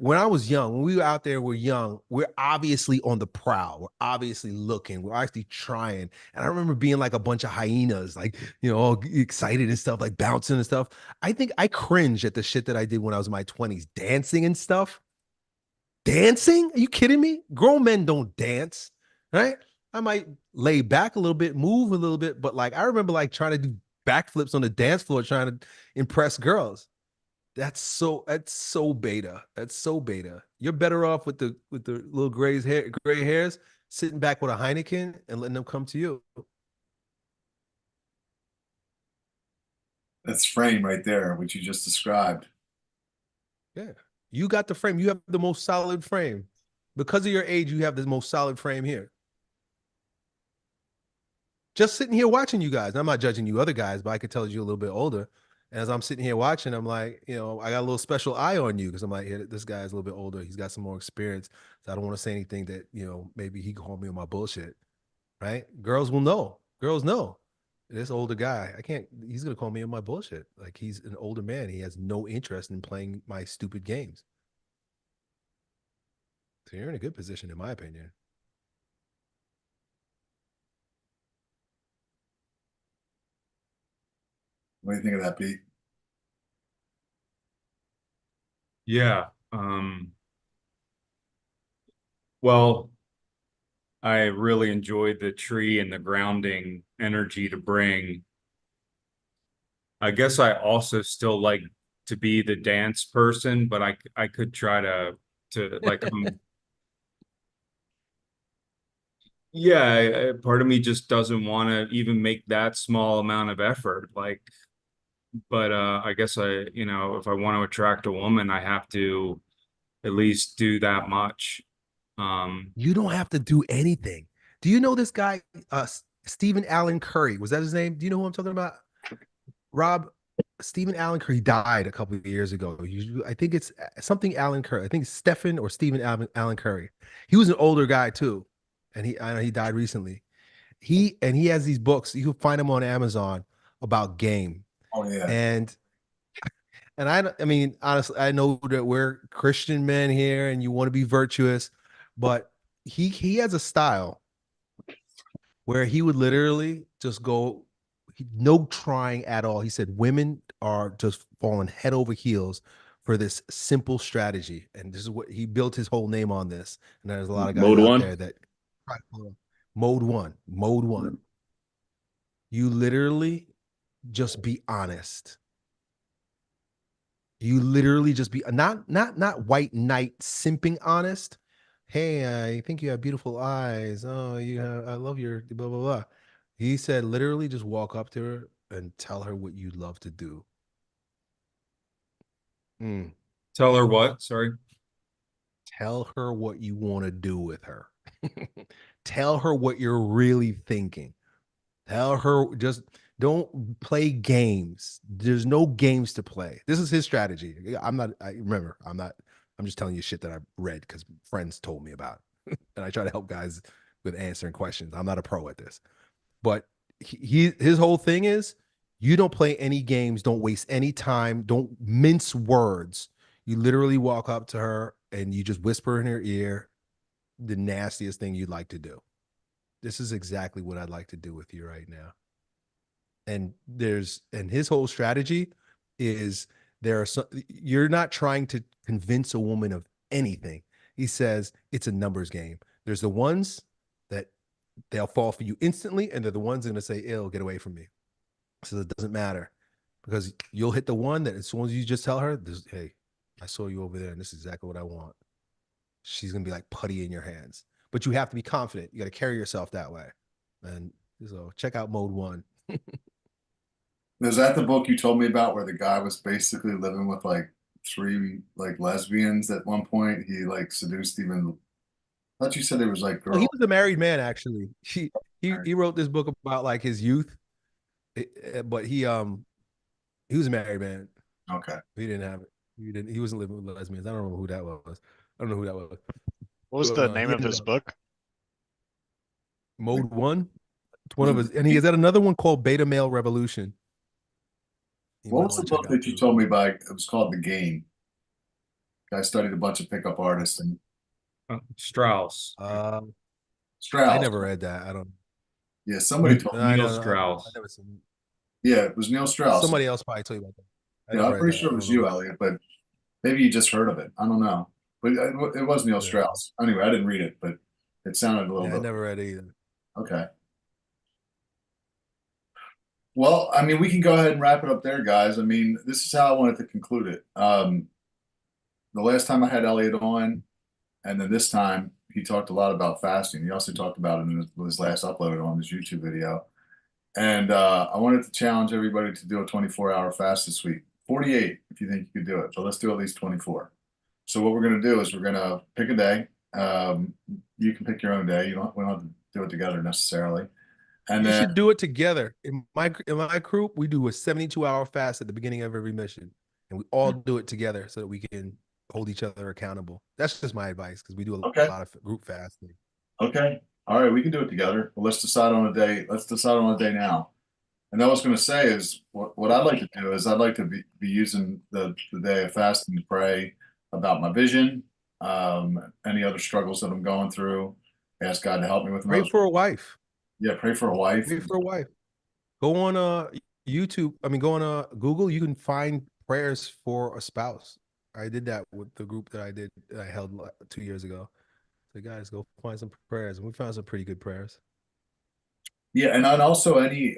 when I was young, when we were out there, we're young, we're obviously on the prowl. We're obviously looking, we're actually trying. And I remember being like a bunch of hyenas, like, all excited and stuff, like bouncing and stuff. I think I cringe at the shit that I did when I was in my 20s, dancing and stuff. Dancing? Are you kidding me? Grown men don't dance, right? I might lay back a little bit, move a little bit, but like I remember like trying to do backflips on the dance floor, trying to impress girls. That's so beta. That's so beta. You're better off with the little gray hairs, sitting back with a Heineken and letting them come to you. That's frame right there, which you just described. Yeah. You got the frame. You have the most solid frame. Because of your age, you have the most solid frame here. Just sitting here watching you guys. I'm not judging you other guys, but I could tell you're a little bit older. And as I'm sitting here watching, I'm like, I got a little special eye on you because I'm like, hey, this guy's a little bit older. He's got some more experience. So I don't want to say anything that, maybe he called me on my bullshit. Right? Girls will know. Girls know. This older guy, he's going to call me on my bullshit. Like he's an older man. He has no interest in playing my stupid games. So you're in a good position, in my opinion. What do you think of that, Pete? Yeah. Well, I really enjoyed the tree and the grounding energy to bring. I guess I also still like to be the dance person, but I could try to like yeah, part of me just doesn't want to even make that small amount of effort. Like, but I guess if I want to attract a woman, I have to at least do that much. You don't have to do anything. Do you know this guy, Stephen Allen Curry? Was that his name? Do you know who I'm talking about? Rob, Stephen Allen Curry died a couple of years ago. I think it's something Allen Curry. I think it's Stephen or Stephen Allen Curry. He was an older guy too, and I know he died recently. He has these books. You can find them on Amazon about game. Oh yeah. And I mean, honestly, I know that we're Christian men here, and you want to be virtuous, but he has a style where he would literally just go, no trying at all. He said women are just falling head over heels for this simple strategy, and this is what he built his whole name on this. And there's a lot of guys Mode out one? there that mode one. You literally just be honest. You literally just be not white knight simping honest. Hey, I think you have beautiful eyes. Oh, I love your blah blah blah. He said literally just walk up to her and tell her what you love to do. Tell her what? Sorry. Tell her what you want to do with her. Tell her what you're really thinking. Tell her, just don't play games. There's no games to play. This is his strategy. I'm just telling you shit that I read because friends told me about. And I try to help guys with answering questions. I'm not a pro at this. But his whole thing is you don't play any games, don't waste any time, don't mince words. You literally walk up to her and you just whisper in her ear the nastiest thing you'd like to do. This is exactly what I'd like to do with you right now. And his whole strategy is you're not trying to convince a woman of anything. He says it's a numbers game. There's the ones that they'll fall for you instantly, and they're the ones that are going to say, "Ill, get away from me." So it doesn't matter, because you'll hit the one that as soon as you just tell her, "Hey, I saw you over there, and this is exactly what I want." She's going to be like putty in your hands. But you have to be confident. You got to carry yourself that way. And so check out Mode 1. Is that the book you told me about where the guy was basically living with like 3 like lesbians at one point? He like seduced even. I thought you said there was like girls. Well, he was a married man, actually. He wrote this book about like his youth, but he was a married man. Okay. He didn't have it. He wasn't living with lesbians. I don't remember who that was. I don't know who that was. What was the name of his book? Mode 1. It's one of his, and he has got another one called Beta Male Revolution. What was the book that you told me about? It was called The Game. I studied a bunch of pickup artists and Strauss. Strauss. I never read that. I don't. Yeah, somebody told No, I Neil don't know. Strauss. I never seen. Yeah, it was Neil Strauss. Somebody else probably told you about that. I Yeah, never I'm read pretty that. sure I it was don't know. you, Elliot, but maybe you just heard of it. I don't know. But it was Neil Yeah. Strauss. Anyway, I didn't read it, but it sounded a little Yeah, I bit. never read it either. Okay. Well, I mean, we can go ahead and wrap it up there, guys. I mean, this is how I wanted to conclude it. The last time I had Elliot on, and then this time he talked a lot about fasting. He also talked about it in his last upload on his YouTube video. And I wanted to challenge everybody to do a 24-hour fast this week. 48 if you think you could do it, but let's do at least 24. So what we're going to do is we're going to pick a day. You can pick your own day. We don't have to do it together necessarily. And You then should do it together. In my group, we do a 72-hour fast at the beginning of every mission, and we all do it together so that we can hold each other accountable. That's just my advice because we do a Okay. lot of group fasting. Okay. All right, we can do it together. But let's decide on a day. Let's decide on a day now. And then what I was going to say is what I'd like to do is I'd like to be using the day of fasting to pray about my vision, any other struggles that I'm going through. Ask God to help me with Pray those. for a wife. Yeah, pray for a wife. Pray for a wife. Go on YouTube. I mean, go on Google. You can find prayers for a spouse. I did that with the group that I held 2 years ago. So guys, go find some prayers, and we found some pretty good prayers. Yeah, and also any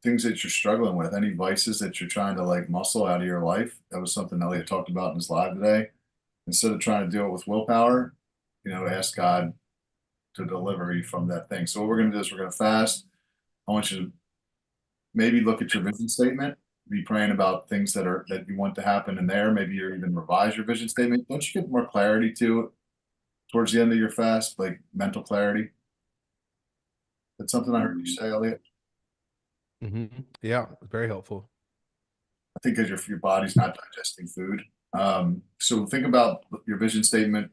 things that you're struggling with, any vices that you're trying to like muscle out of your life. That was something Elliot talked about in his live today. Instead of trying to do it with willpower, ask God to deliver you from that thing. So what we're going to do is we're going to fast. I want you to maybe look at your vision statement, be praying about things that you want to happen in there. Maybe you even revise your vision statement. Don't you get more clarity to it towards the end of your fast, like mental clarity? That's something I heard you say, Elliot. Yeah, very helpful. I think because your body's not digesting food. So think about your vision statement.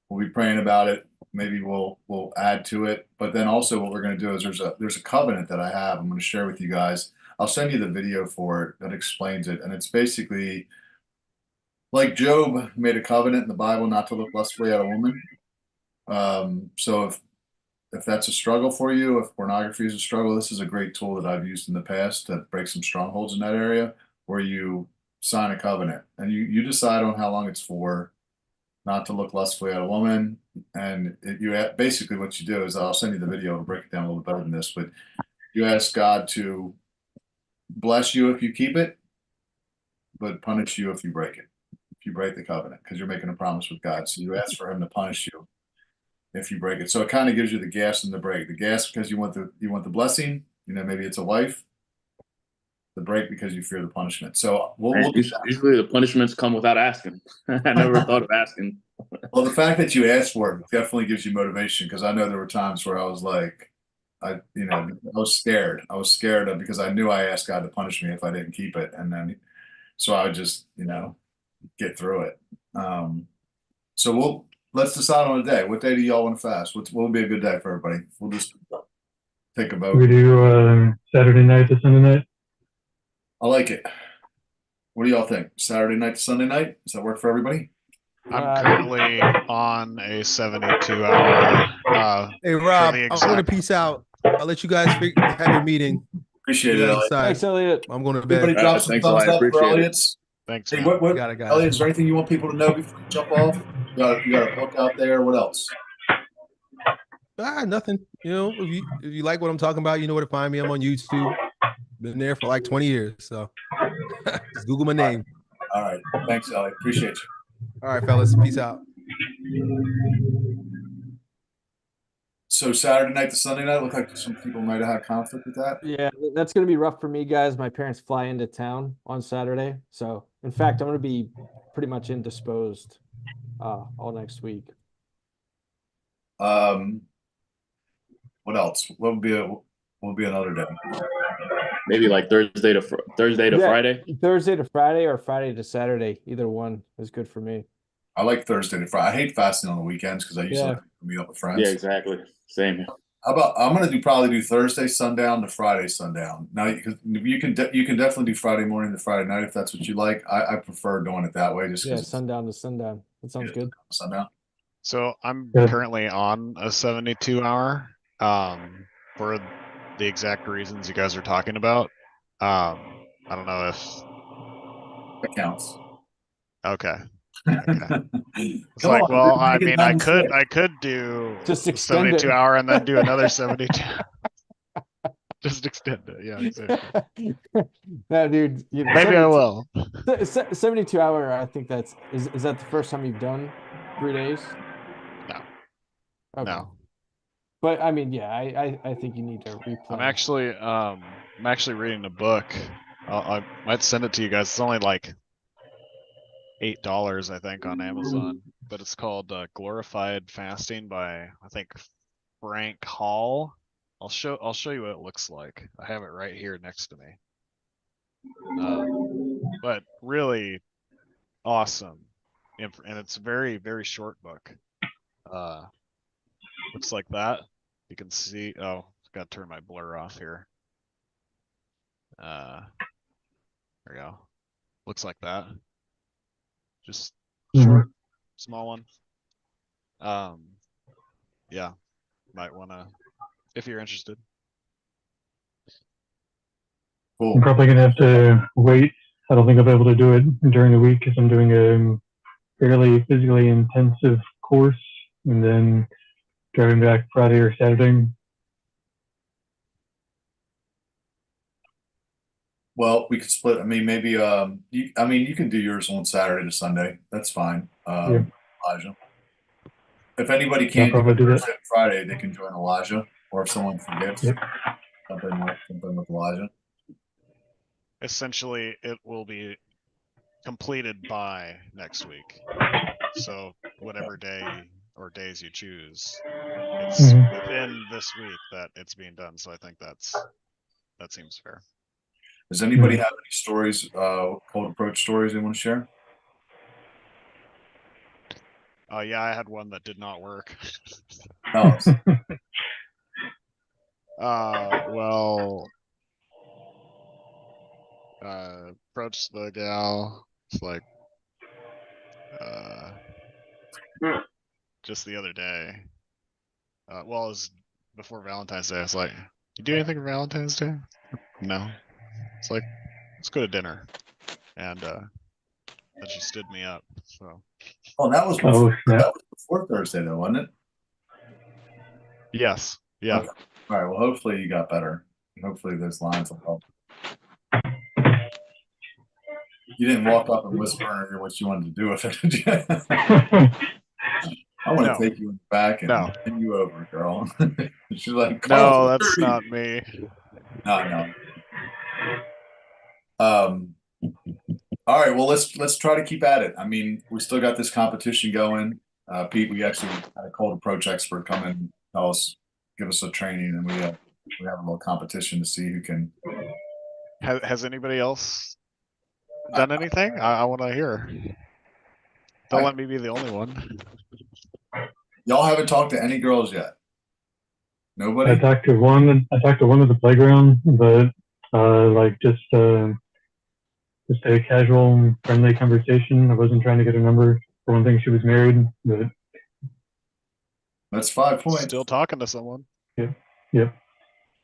We'll be praying about it. Maybe we'll add to it. But then also what we're going to do is there's a covenant that I have. I'm going to share with you guys. I'll send you the video for it that explains it. And it's basically like Job made a covenant in the Bible not to look lustfully at a woman. So if that's a struggle for you, if pornography is a struggle, this is a great tool that I've used in the past to break some strongholds in that area, where you sign a covenant and you decide on how long it's for, not to look lustfully at a woman. And basically what you do is, I'll send you the video to break it down a little better than this, but you ask God to bless you if you keep it, but punish you if you break it, if you break the covenant, because you're making a promise with God. So you ask for him to punish you if you break it. So it kind of gives you the gas and the brake. The gas because you want the blessing, maybe it's a wife. The break because you fear the punishment. So usually the punishments come without asking. I never thought of asking. Well, the fact that you asked for it definitely gives you motivation, because I know there were times where I was like, I was scared. I was scared because I knew I asked God to punish me if I didn't keep it, and then so I would just get through it. So let's decide on a day. What day do y'all want to fast? What would be a good day for everybody? We'll just take a vote. We do Saturday night to Sunday night. I like it. What do y'all think? Saturday night to Sunday night? Does that work for everybody? I'm currently on a 72-hour. Hey Rob, I'm gonna peace out. I'll let you guys have your meeting. Appreciate it, Elliot. Thanks, Elliot. I'm going to bed. Everybody drop some Thanks, thumbs Elliot. up for Appreciate it. Elliot's. Thanks, Hey, man. what Got it, guys. Elliot, is there anything you want people to know before you jump off? You got a book out there. What else? Nothing. If you like what I'm talking about, you know where to find me. I'm on YouTube. Been there for like 20 years. So just Google my name. All right. Thanks, Elliot. Appreciate you. All right, fellas. Peace out. So Saturday night to Sunday night, look like some people might have had conflict with that. Yeah, that's going to be rough for me, guys. My parents fly into town on Saturday. So, in fact, I'm going to be pretty much indisposed all next week. What else? What would be another day? Maybe like Thursday to Friday. Thursday to Friday or Friday to Saturday. Either one is good for me. I like Thursday to Friday. I hate fasting on the weekends because I usually like to meet up with friends. Yeah, exactly. Same. How about I'm gonna probably do Thursday sundown to Friday sundown. Now you can definitely do Friday morning to Friday night if that's what you like. I prefer doing it that way just Yeah, because sundown to sundown. That sounds good. sundown. So I'm Good. currently on a 72 hour for the exact reasons you guys are talking about. I don't know if That counts. okay. Okay. It's Come like, on, well, dude, I make it mean, 96. I could do Just a extend it. 72 hour and then do another 72. Just extend it. Yeah, exactly. No, dude, you know, Maybe I 72 will. 72 hour, I think is that the first time you've done 3 days? No. Okay. No. But I mean, yeah, I think you need to replenish. I'm actually reading a book. I might send it to you guys. It's only like $8, I think, on Amazon, but it's called Glorified Fasting by, I think, Frank Hall. I'll show you what it looks like. I have it right here next to me. But really awesome, and it's a very, very short book. Looks like that. You can see. Oh, got to turn my blur off here. There we go. Looks like that. Just short, small one. Yeah, might wanna if you're interested. Cool. I'm probably gonna have to wait. I don't think I'll be able to do it during the week because I'm doing a fairly physically intensive course and then driving back Friday or Saturday. Well, we could split. I mean, maybe you can do yours on Saturday to Sunday. That's fine. Yeah. Elijah. If anybody I'll can't do probably it do that. Thursday and Friday, they can join Elijah. Or if someone forgets, Yep. something with Elijah. Essentially, it will be completed by next week. So whatever day or days you choose, it's within this week that it's being done. So I think that seems fair. Does anybody have any stories, cold approach stories they want to share? Yeah, I had one that did not work. No. Well, approached the gal. It's like, just the other day. Well, it was before Valentine's Day. I was like, "You do anything for Valentine's Day?" No. It's like, let's go to dinner, and then she stood me up. So. Oh, that was before Thursday, though, wasn't it? Yes. Yeah. Okay. All right. Well, hopefully you got better. Hopefully those lines will help. You didn't walk up and whisper and hear what you wanted to do with it, did you? I want to take you back and hand you over, girl. She's like, no, that's not me. No. All right. Well, let's try to keep at it. I mean, we still got this competition going. Pete, we actually had a cold approach expert come in, give us a training, and we have a little competition to see who can. Has anybody else done anything? I want to hear. Don't let me be the only one. Y'all haven't talked to any girls yet? Nobody? I talked to one at the playground, but just a casual, friendly conversation. I wasn't trying to get a number. For one thing, she was married, but that's 5 points. Still talking to someone. Yep.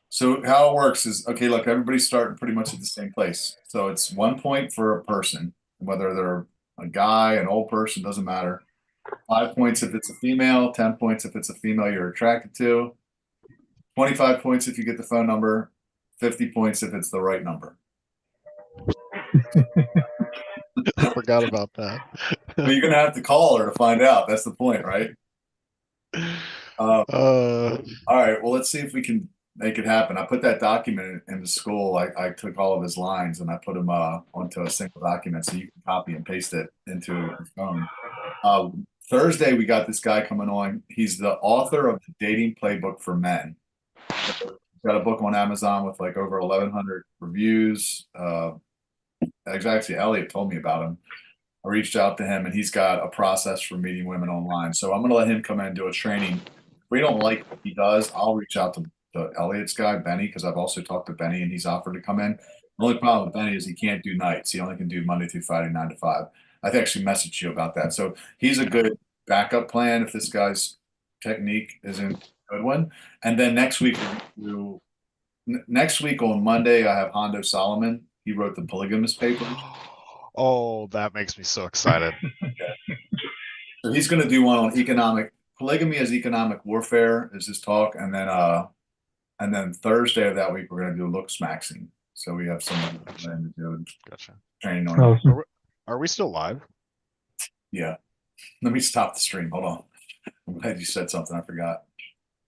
So how it works is, okay, look, everybody's starting pretty much at the same place. So it's 1 point for a person, whether they're a guy, an old person, doesn't matter. 5 points if it's a female, 10 points if it's a female you're attracted to, 25 points if you get the phone number, 50 points if it's the right number. I forgot about that. But you're going to have to call her to find out. That's the point, right? All right. Well, let's see if we can make it happen. I put that document in the school. I took all of his lines and I put them onto a single document so you can copy and paste it into your phone. Thursday, we got this guy coming on. He's the author of the Dating Playbook for Men. He's got a book on Amazon with like over 1,100 reviews. Actually, Elliott told me about him. I reached out to him, and he's got a process for meeting women online. So I'm going to let him come in and do a training we don't like what he does, I'll reach out to Elliott's guy, Benny, because I've also talked to Benny and he's offered to come in. The only problem with Benny is he can't do nights. He only can do Monday through Friday, 9 to 5. I've actually messaged you about that. So he's a good backup plan if this guy's technique isn't a good one. And then next week on Monday, I have Hondo Solomon. He wrote the polygamous papers. Oh, that makes me so excited. So he's going to do one on polygamy as economic warfare is his talk. And then Thursday of that week, we're going to do looks maxing. So we have someone to do Gotcha. training on. Awesome. Are we still live? Yeah. Let me stop the stream. Hold on. I'm glad you said something. I forgot.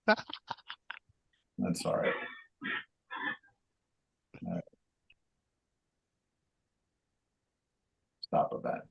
That's all right. All right. Stop event.